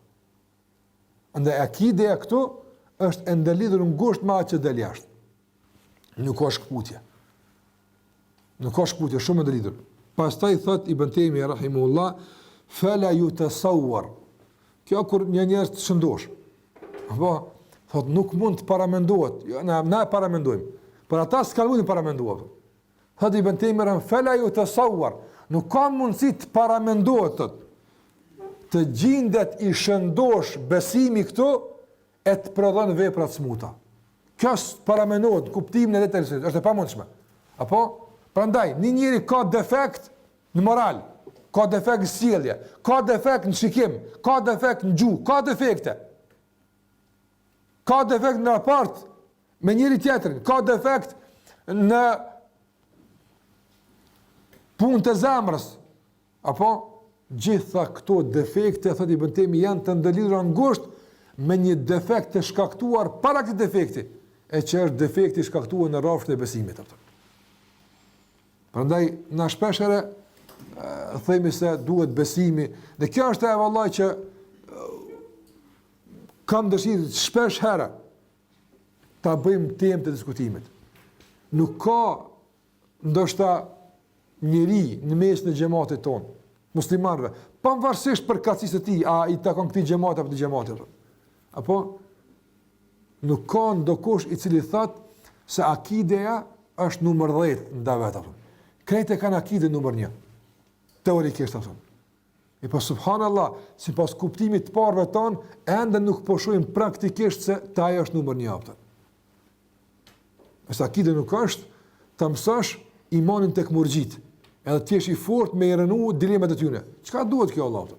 Andaj akida këtu është ndërlidhur ngushtë me atë që del jashtë. Nuk ka shkputje. Nuk ka shkputje, shumë ndërlidhur. Pastaj thot Ibn Taymiyyah rahimahullah, fala yutasawwar. Kjo kur një njerëz të shëndosh. Apo thot nuk mund të paramendohet. Jo, na paramendojmë. Por ata s'kan mundin paramenduar. Thot Ibn Taymiyyah, fala yutasawwar. Nuk ka mundësi të paramendohet të gjendet i shëndosh besimi këtu e të prodhon vepra të smuta. Kjo paramendohet kuptimin e detyrës, është e pamundshme. Apo prandaj një njeri ka defekt në moral, ka defekt në sjellje, ka defekt në shikim, ka defekt në gjuhë, ka defekte. Ka defekt në raport me njëri tjetrin, ka defekt në punë të zemrës. Apo gjitha këto defekte, thot Ibn Taymiyyah, janë të ndërlidhura ngushtë me një defekt të shkaktuar para këtij defekti, e që është defekti shkaktuar në rrafshin e besimit. Prandaj na shpeshherë themi se duhet besimi, dhe kjo është e vallaj që kam dëshirë shpesh herë ta bëjmë temë të diskutimit. Nuk ka ndoshta njeri në mes në xhamatin ton, muslimanëve, pavarësisht për kacisë të tij, a i takon këtij xhamati apo të xhamatit. Apo nuk ka ndokush i cili thot se akideja është numër 10 në davet. Krejtë kanë akide numër 1. Teorikisht apo. E po subhanallah, sipas kuptimit të parëve ton, ende nuk po shohim praktikisht se ta ajo është numër 1 apo. Ës akide nuk është ta mësosh imanin tek murxhit, edhe ti je i fortë me rënë dilemat e tyre. Çka duhet kjo Allah?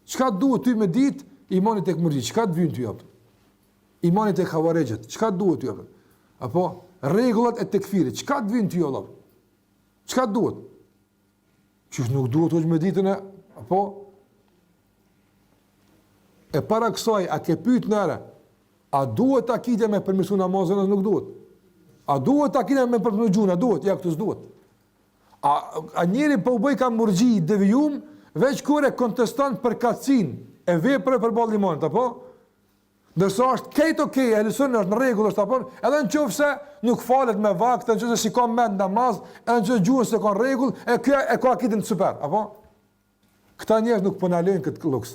Çka duhet ty me ditë imanin tek murxhit? Çka të vjen ty apo? Imanit e Khawarijit, çka duhet ty apo? Apo rregullat e tekfirit, çka të vjen ty Allah? Çka duhet? Që nuk duhet të me ditën e, apo? E para kësaj, a ke pyet nëra, a duhet akide me përmirësu namazën, nuk duhet? A duhet akide me përmirësu gjuna, duhet? Ja, këtë s'duhet. A njeri po u bëj ka murxhi devijum, veç kur e konteston për kacin e veprë për ballë imanit, apo? Ndërsa është këtë okej, Ehlusunna është në rregull, është apo, edhe nëse nuk falet me vakt, nëse shikon mend namaz, edhe nëse gjuhën se ka rregull, e kjo e ka akidin super, apo? Këta njerëz nuk po na lejnë këtë luks.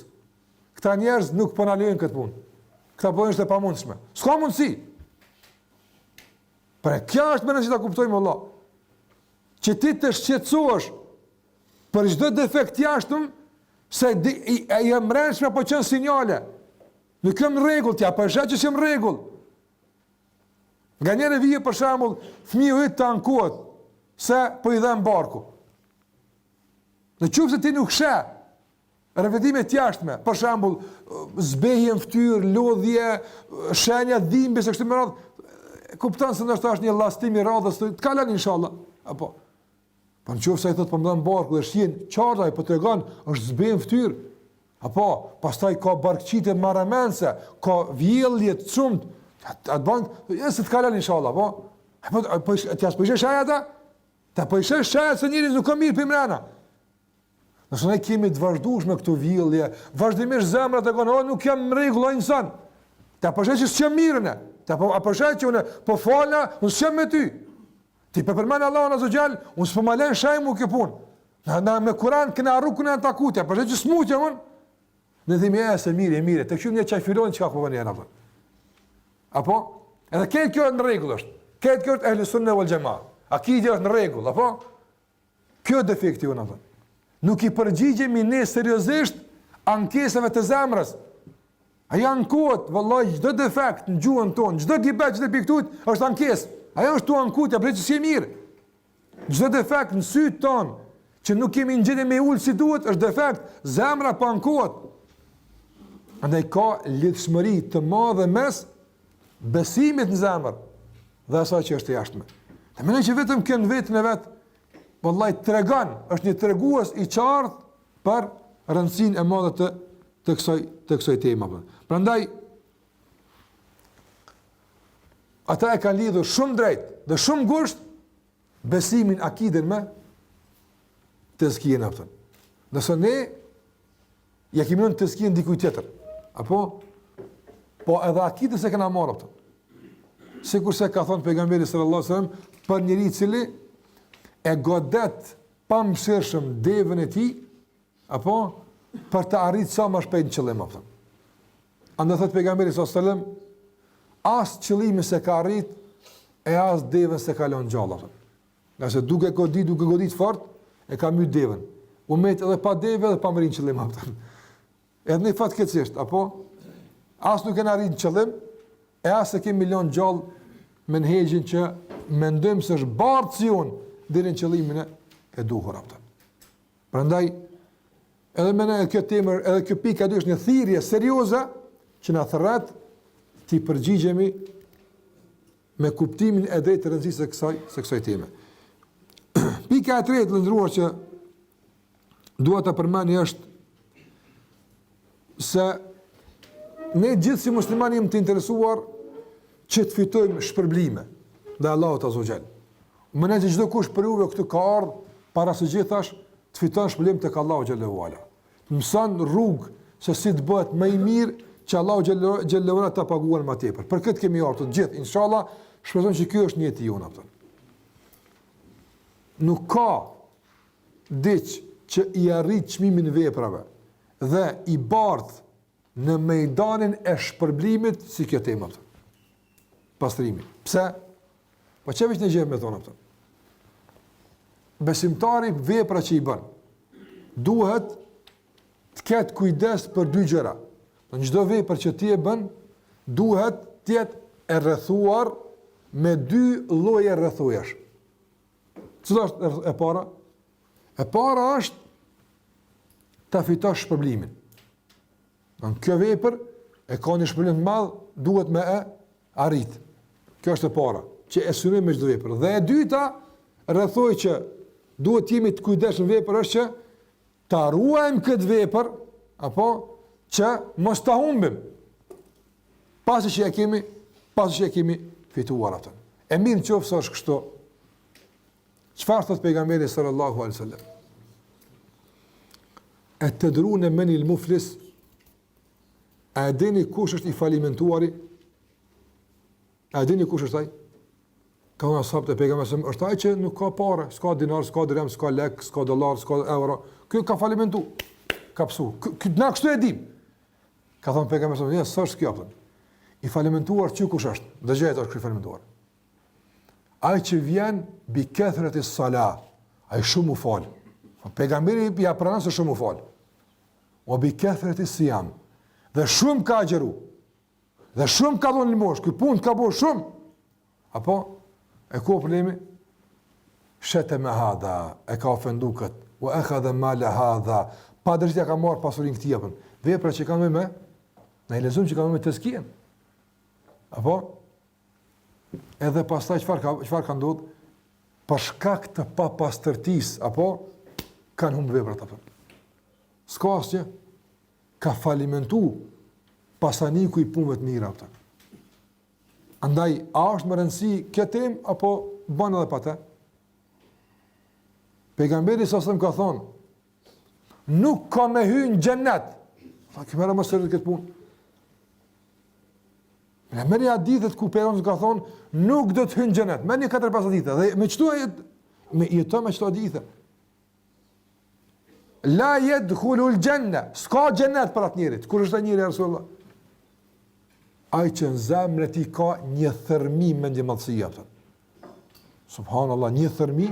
Këta njerëz nuk po na lejnë këtë punë. Këta po është e pamundshme. S'ka mundësi. Por kjo është më nëse ta kuptojmë Allah. Që ti të shqetësohesh për çdo defekt jashtëm, se ai e mbrëmshme po çon sinjale. Nuk kem rregull ti, apo është që s'kem rregull. Nga njëre vije për shembull, fëmiu yt të ankohet se po i dhan barku. Në qoftë se ti nuk sheh rrëfetime të jashtme, për shembull, zbehje në fytyrë, lodhje, shenja dhimbjes së kështu me radhë, kupton se ndoshta është një llastim i radhës, të kalon inshallah, apo. Po në qoftë se ai thotë po më dhan barku dhe shihen qarta e po tregon, është zbehje në fytyrë. Apo, pastaj ka barkëqitje marramense, ka vjellje të çumt, atë bën, se të kalon inshallah, po. Po ti as po je shajata? Ta po je shajata se njëri nuk ka mirë për mrena. Nëse ne kemi të vazhdueshme këto vjellje, vazhdimisht zemrat e kanë, nuk jam në rregull o insan. Ta përshaj që s'jam mirën. Ta përshaj që unë po fala, unë s'jam me ty. Ti për përmend Allahun azza xal, unë s'po më lën shajmu kjo punë. Na me Kur'an kena rrugën e takutja, përshaj që smutja unë. Ne themi ja se mirë, të qymë një çajfiron çka po vjen apo. Apo? Edhe këtë kjo në rregull është. Këtë kjo është ehli sunne wal jamaa. Akida është në rregull, apo? Kjo defekti unë apo. Nuk i përgjigjemi ne seriozisht ankesave të zemrës. Ajo ankohet, vallahi çdo defekt në gjuhën tonë, çdo gibet, çdo piktut është ankesë. Ajo është tu ankut, ja bëj si mirë. Çdo defekt në syt ton që nuk kemi ngjitje me ul si duhet është defekt, zemra po ankohet. Andaj ka lidhshmëri të madhe mes besimit në zemër dhe asaj që është jashtë. Dhe mendoj që vetëm kjo në vetën e vet vallahi tregon, është një tregues i qartë për rëndësinë e madhe të kësaj teme. Prandaj ata e kanë lidhur shumë drejt dhe shumë ngushtë besimin akiden me tezkijen apo. Nëse ne ja kemi në tezkijen dikujt tjetër, apo po edhe akiden se kena marrë apo. Sikurse ka thënë pejgamberi sallallahu alajhi wasallam për njëri i cili e godet pamëshirshëm devën e tij, apo për të arritur sa më shpejt në qëllim apo. Andaj thot pejgamberi sallallahu alajhi wasallam, as qëllimi se ka arrit e as devën se ka lënë gjallë. Nëse duke godit fort e ka mbyt devën. U met edhe pa devë edhe pa mrin qëllim apo. Edhe në fat keqësisht, apo as nuk e na arrit në qëllim e as e kemi lënë gjallë me nëhegjin që mendojmë se është bardhë si unë deri në qëllimin e duhur apo. Prandaj edhe me në kjo temë, edhe kjo pikë është një thirrje serioze që na thërret të përgjigjemi me kuptimin e drejtë të rëndësisë së kësaj teme. Pika e tretë lëndruar që dua ta përmend është se ne gjithë si muslimanë jemi të interesuar që të fitojmë shpërblime dhe Allahut azza xal. Më nëse çdo kush për juve këtu ka ardhur para së gjithash të fiton shpërblim tek Allahu xhallahu ala. Mëson rrugë se si të bëhet më i mirë që Allahu xhallahu ala ta paguar më tepër. Për këtë kemi ardhur të gjithë, inshallah, shpresoj që ky është njeti jonë atë. Nuk ka diç që i arrit çmimin e veprave dhe i bardh në mejdanin e shpërblimit si kjo temë atë. Pastrimi. Pse? Po çfarë është gjë me thonë atë? Besimtari vepra që i bën duhet të ketë kujdes për dy gjëra. Në çdo vepër që ti e bën duhet të jetë e rrethuar me dy lloje rrethujesh. Cila është e para? E para është ta fitosh shpërblimin. Në kjo vepër e ka një shpërblim të madh, duhet me e arrit. Kjo është e para, që e synojmë me çdo vepër. Dhe e dyta, rrethoj që duhet jemi të kujdesshëm në vepër është që ta ruajmë këtë vepër, apo që mos ta humbim. Pasi që e kemi fituar atë. E mirë nëse është kështu. Çfarë thot pejgamberi sallallahu alaihi wasallam? E të drune meni l-muflis, a dini kush është i falimentuari? A dini kush është ai? Ka unë asabët e pejgamberit, është ai që nuk ka pare, s'ka dinar, s'ka dirhem, s'ka lek, s'ka dollar, s'ka euro. Ky ka falimentu, ka psu. Na kështu e dim. Ka thonë pejgamberi, ja, s'është kjo. I falimentuar që kush është? Dëgjohet është ky falimentuar. Ai që vjen bi kathrati s-salah, ai shumë u fal. Pejgamberi ja pranon se shumë u fal. O bi kathrati s-siyam. Dhe shumë ka agjeru. Dhe shumë ka dhënë limosh, ky punë ka bërë shumë. Apo e ku problemi? Shete me hadha, e ka ofendu këtë, o akhadha mala hadha, pa drejtë ka marrë pasurinë këtij apo. Vepra që kanë me, na i lezojmë që kanë me tezkijen. Apo edhe pastaj çfarë ka ndodhur? Për shkak të papastërtisë, apo kanë humbur veprat apo. S'ka asgjë. Ka falimentu pasaniku i punëve të mira apo. Andaj, a është më rëndësi kjo temë apo bën edhe pa të? Pejgamberi sa ka thonë, nuk ka me hyrë në xhennet. Tha këmera më sërrit këtë punë. Në mërë hadithet ku Pejgamberi ka thonë, nuk do të hynë në xhennet. Merrni 4-5 hadithe dhe me çto jeton me çto hadithe. La yadkhulul janna, s'ka xhennet për atë njerit. Kur është ai njeri Rasulullah? Ai që në zemrën e tij ka një thërmi mendjemadhësie atë. Subhanallah, një thërmi,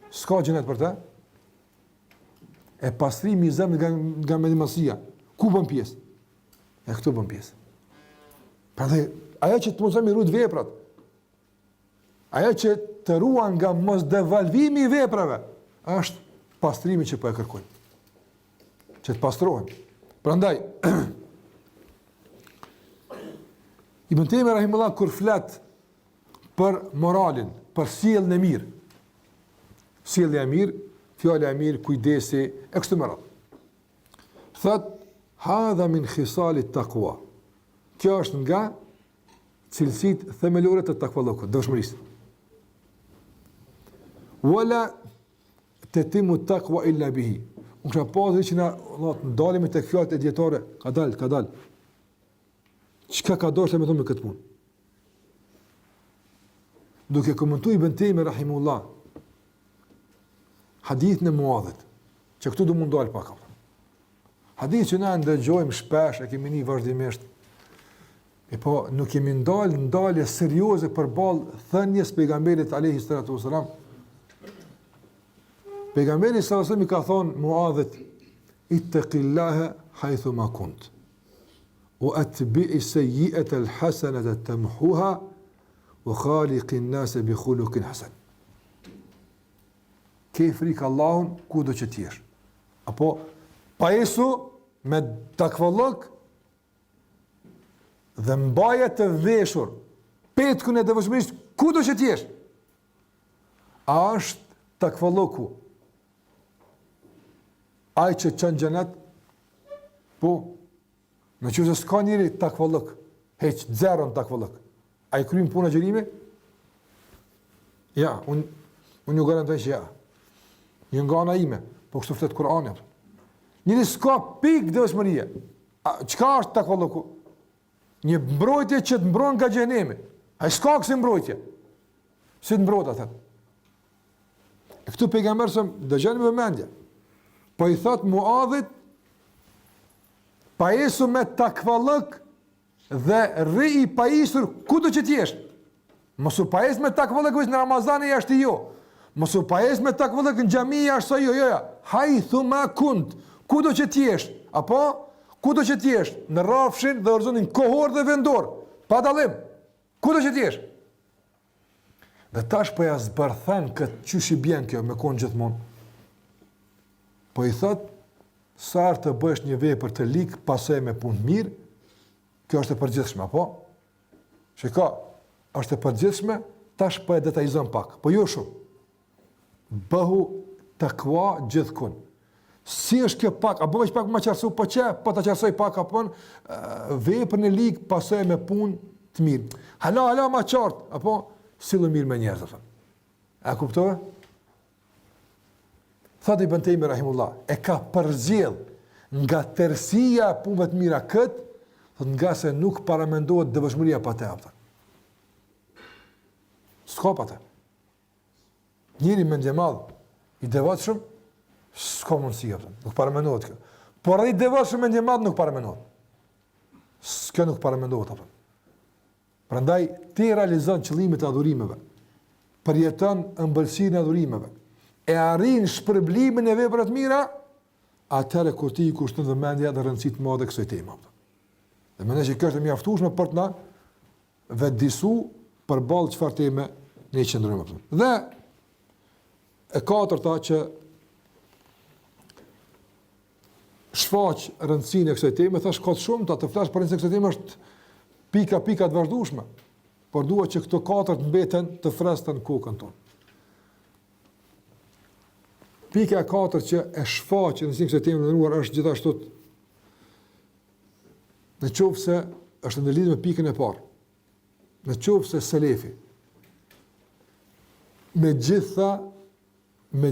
s'ka xhenet për të. E pastrimi i zemrës nga mendjemadhësia. Ku bën pjesë? E këtu bën pjesë. Prandaj, ajo që të mundësojmë rrut veprat, ajo që të ruan nga mos devalvimi i veprave, është pastrimi që po e kërkojmë. Që të pastrohen. Prandaj, Ibn Taymi rahimullah kur flet për moralin, për sjelljen e mirë. Sjellja e mirë, fjala e mirë, kujdesi, e kështu me radhë. Thot, hadha min khisalit taqwa. Kjo është nga cilësitë themelore të takvallokut, dëshmërisë. Wala tatimu taqwa illa bihi. Unë kisha pasur që na ndalemi tek fjalët e dietare, ka dal. Çka ka dorë me thonë me këtë punë? Duke komentuar Ibn Taymi rahimullah hadithin e Muadhit, që këtu do mund dal pak. Hadith që na ndëgjojmë shpesh, e kemi një vazhdimisht. Po nuk kemi ndalje serioze përballë thënies pejgamberit alayhi salatu wasalam. Pejgamberi sallallahu alaihi wasallam ka thonë Muadhit, ittaqillaha haythu ma kunt. Wa atbi'i sayyi'ata al-hasanata tamhuha wa khaliqin nas bi khuluqin hasan. Ke frikë Allahun kudo që ti jesh. Apo paesu me takvallok dhe mbaje të veshur petkun e devotshmërisë kudo që ti jesh. A është takvalloku ai që çon xhenet? Po. Në qëse s'ka njëri takvallok, heq zero në takvallok. A i krym puna gjërimi? Ja, unë ju garantoj që ja. Një nga ana ime, po kështu flet Kur'ani. Njëri s'ka pikë devotshmërie. Çka është takvalloku? Një mbrojtje që të mbron nga xhenemi. Ai s'ka kësi mbrojtje. Si të mbrojt atë? E këtu pejgamberi sa dëgjoni me vëmendje. Po i thot Muadhit, paesu me takvallok dhe rri i paisur kudo që t'jesh. Mos u paes me takvallok në Ramazan e jashtë jo. Mos u paes me takvallok në xhami jashtë jo. Haythu ma kunt, kudo që t'jesh. Apo kudo që t'jesh, në rrafshin dhe orzonin kohor dhe vendor, pa dallim. Kudo që t'jesh. Dhe tash po ja zbërthen këtë çysh i bjen kjo me kon gjithmonë. Po i thot, sa të bësh një vepër të lik, pasoj me punë mirë, kjo është e përgjithshme, apo? Shiko, është e përgjithshme, tash po e detajzon pak, po jo shumë. Bëhu takwa gjithkund. Si është kjo pak, a bëhesh pak më qartësu, po çe, po ta qartësoj pak apo veprën e lik, pasoj me punë të mirë. Hala më qartë, apo sillu mirë me njerëz, apo. A kuptove? Thati Ibn Taymi rahimullah, e ka përzjedh nga tërësia e punëve të mira kët, nga se nuk paramendohet devotshmëria pa të aftë. S'ka pa të. Njëri mendje madh i devotshëm s'ka mundësi aftë. Nuk paramendohet kjo. Por ai devotshëm mendje madh nuk paramendohet. S'ka nuk paramendohet aftë. Prandaj ti realizon qëllimet e adhurimeve. Përjeton ëmbëlsinë e adhurimeve. E arrin shpërblimin e veprave të mira, atëherë kur ti i kushton vëmendje dhe rëndësi të madhe kësaj teme. Dhe mendoj që kjo është e mjaftueshme për të na vetëdijsu përballë çfarë teme ne qëndrojmë. Dhe e katërta që shfaq rëndësinë e kësaj teme, thash ka shumë të flash për rëndësinë e kësaj teme është pika të vazhdueshme, por dua që këto katër të mbeten të freskëta në kokën tonë. Pika e katërt që e shfaqë në kësaj teme ndëruar është gjithashtu në qoftë se është në lidhje me pikën e parë. Në qoftë se selefi me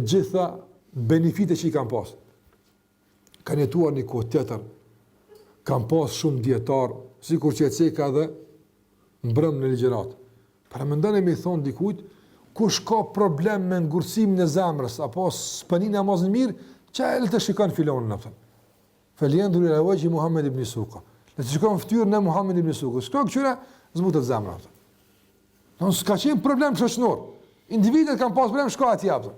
gjitha benefitet që i kanë pasur. kanë jetuar një kohë tjetër, kanë pas shumë dietar, sikur që e ceka edhe mbrëm në ligjërat. Para mendoni me thon dikujt, kush ka problem me ngurësimin e zemrës apo s'panin namazin mirë, çaj të shikon filonin atë. Falyendur ila wajhi Muhammad ibn Suqa. Le të shikojmë fytyrën e Muhammad ibn Suqa. Shkoj këtyre zbutet zemra atë. Don s'ka qenë problem shoqnor. Individët kanë pas problem shko atje atë.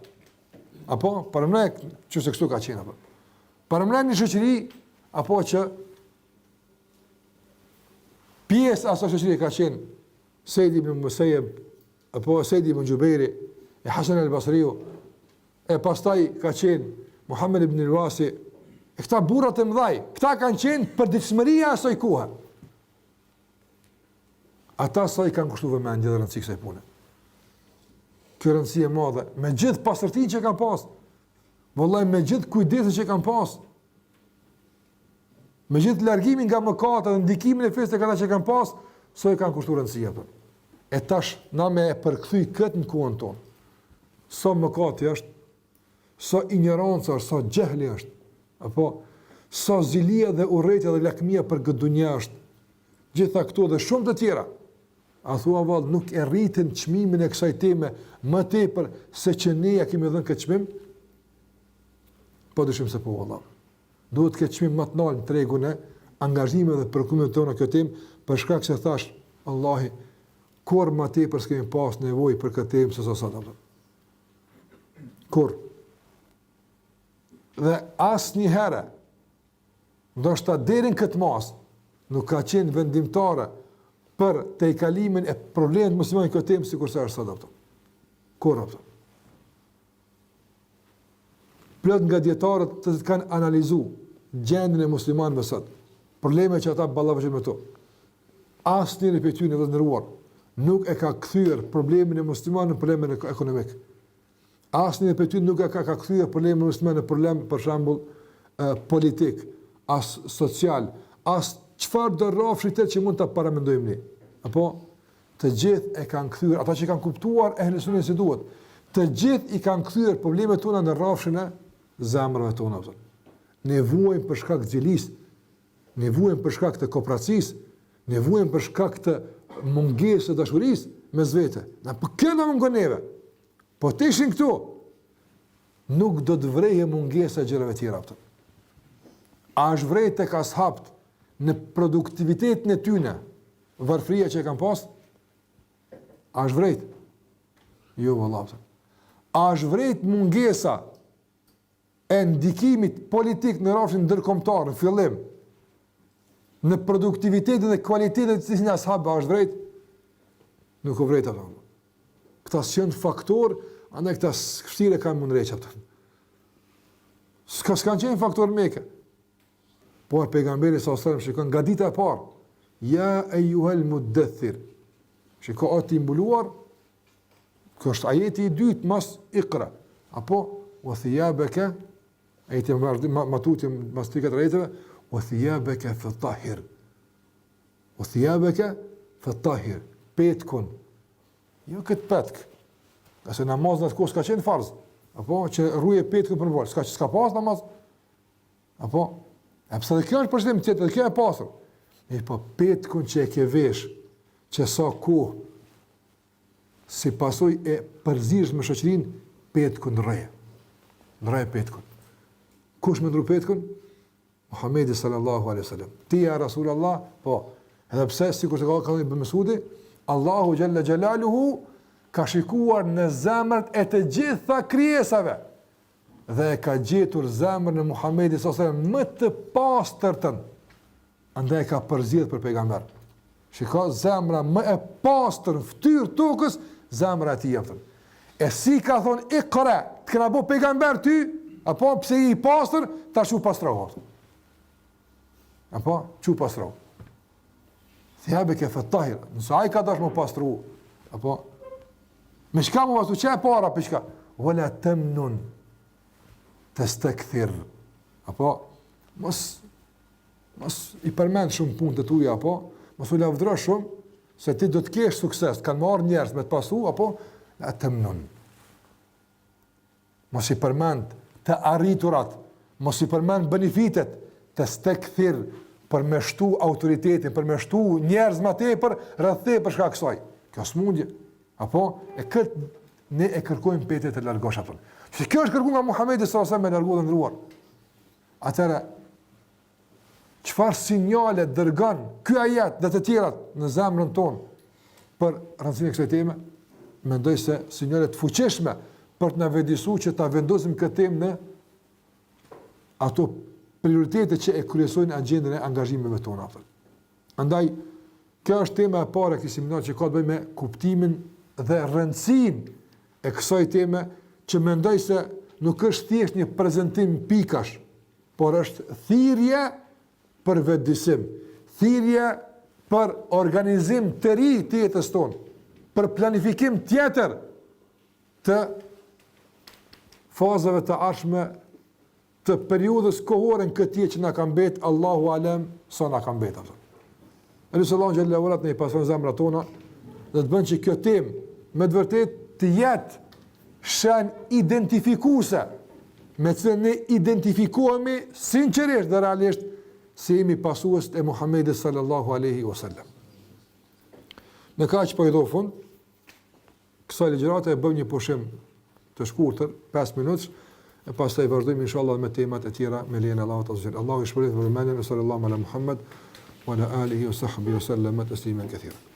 Apo për më çështë kështu ka qenë apo. Për më një shoqëri apo që pjesë asaj shoqërie ka qenë Said ibn Musayyib apo Said ibn Jubairi, e Hasan al-Basriu, e pastaj ka qenë Muhammad ibn al-Wasi. E këta burrat e mëdhaj, këta kanë qenë për ditëshmëria e asaj kohe. Ata sa i kanë kushtuar me ndër rëndësi kësaj pune. Kjo rëndësi e madhe, me gjithë pastërtinë që kanë pas, vallahi me gjithë kujdesin që kanë pas, me gjithë largimin nga mëkatet dhe ndikimin e fesë tek ata që kanë pas, sa i kanë kushtuar rëndësi ato. E tash na me përkthy këtë në kohën tonë. Sa mëkati është, sa ignoranca është, sa xehli është, apo sa zilia dhe urrëtia dhe lakmia për këtë dunjë është. Gjitha këto dhe shumë të tjera. A thua vallë nuk e rritin çmimin e kësaj teme më tepër se që ne ja kemi dhënë këtë çmim? Po dyshim se po valla. Duhet këtë çmim më të lartë në tregun e angazhimeve dhe preokupimeve tona këtë temë, për shkak se thash, Allahi, kur më tepër s'kemi pas nevojë për këtë temë se sa sot. Kur? Dhe asnjëherë, ndoshta deri në këtë mas, nuk ka qenë vendimtare për të i kalimin e problemet muslimanit këtë temë si kurse është sot. Kur ato? Plot nga dietarët të kanë analizuar gjendjen e muslimanëve sot, problemet që ata ballafaqojnë me to. Asnjëri prej tyre në ndëruar nuk e ka kthyer problemin e muslimanëve në problemin ekonomik. Asnjëri prej tyre nuk e ka kthyer problemin e muslimanëve në problem për shembull politik, as social, as çfarë do rrafshitet që mund ta paramendojmë ne. Apo të gjithë e kanë kthyer, ata që kanë kuptuar ehlesunin si duhet, të gjithë i kanë kthyer problemet tona në rrafshin e zemrave tona. Nevojën për shkak të xhelisë, nevojën për shkak të kooperacisë, nevojën për shkak të mungesës së dashurisë mes vete. Na po këna mungon neve. Po të ishin këtu, nuk do të vrejë mungesa e gjërave tjera. A është vrejë tek ashabët në produktivitetin e tyre, varfëria që e kanë pas? A është vrejt? Jo, vëllai. A është vrejt mungesa e ndikimit politik në rrafshin ndërkombëtar në fillim, në produktivitetin dhe kualitetin e cilësisë ashabëve, a është vrejt? Nuk u vrejt ato. Këta janë faktor, andaj këta vështirë kanë mundreç ato. S'kan qenë faktor meke. Por pejgamberi sallallahu alajhi wasallam shikon nga dita e parë, ja ayyuhal mudaththir. Shiko ati mbuluar, kjo është ajeti i dytë mas Iqra, apo wa thiyabaka, ajeti matuti mas të katër ajeteve, wa thiyabaka fatahhir. Wa thiyabaka fatahhir. Petkun. Jo këtë petk. Qase namazi atë kohë ka qenë farz, apo që rruje petkun për vol. S'ka pas namaz. Apo pse dhe kjo është përshëndim tjetër, dhe kjo e pasur. Po petkun që e ke vesh, që sa kohë, si pasoj e përzirës me shoqërinë, petkun rreje. Rreje petkun. Kush me ndru petkun? Muhamedi sallallahu alaihi wasallam. Ti ja Rasulullah, po. Edhe pse sikur se ka thënë Ibn Mesudi, Allahu xhalla xjalaluhu ka shikuar në zemrat e të gjitha krijesave dhe ka gjetur zemrën e Muhamedit sallallahu alaihi wasallam më të pastërtën. Andaj ka përzgjedhur për pejgamber. Shiko zemra më e pastër në fytyrë tokës, zemra e tij aftën. E si ka thonë Iqra, të kena bo pejgamber ty, apo pse i pastër, tash u pastrohet. Apo çu pastrohet. Thiyabaka fatahir, nëse ai ka dash më pastru, apo me çka më vasu çe para për çka? Wala tamnun tastakthir. Apo mos i përmend shumë punë të tuja, apo mos u lavdro shumë, se ti do të kesh sukses, të kanë marrë njerëz me të pasu, apo la tamnun. Mos i përmend të arriturat, mos i përmend benefitet, të stekthir për me shtu autoritetin, për me shtu njerëz më tepër rreth te për shkak kësaj. Kjo smundje. Apo e këtë ne e kërkojmë petet të largosh atë. Se kjo është kërkuar nga Muhamedi sallallahu alajhi wasallam me largu dhe ndruar. Atëra çfarë sinjale dërgon ky ajet dhe të tjerat në zemrën tonë për rëndësinë e kësaj teme? Mendoj se sinjale të fuqishme për të na vëdësuar që ta vendosim këtë temë në ato prioritete që e kryesojnë agjendën e angazhimeve tona. Andaj, kjo është tema e parë e këtij seminari që ka të bëjë me kuptimin dhe rëndësinë e kësaj teme, që mendoj se nuk është thjesht një prezantim pikash, por është thirrje për vetëdijsim, thirrje për organizim të ri të jetës tonë, për planifikim tjetër të fazave të ardhshme të periudhës kohore në këtë jetë që na ka mbet, Allahu alem sa na ka mbet atë. Allahu xhallahu ala ne pason zemrat tona dhe të bën që kjo temë me të vërtetë të jetë shen identifikuese me të ne identifikohemi sinqerisht dhe realisht se jemi pasues të Muhamedit sallallahu alaihi wasallam. Në kaq po i do fund kësaj ligjërate e bëjmë një pushim të shkurtër, 5 minutë, e pastaj vazhdojmë inshallah me temat e tjera me lejen e Allahut azza wa jalla. Allahu shpërit vëmendjen e sallallahu ala Muhammad wa ala alihi wa sahbihi wa sallam tasliman katira.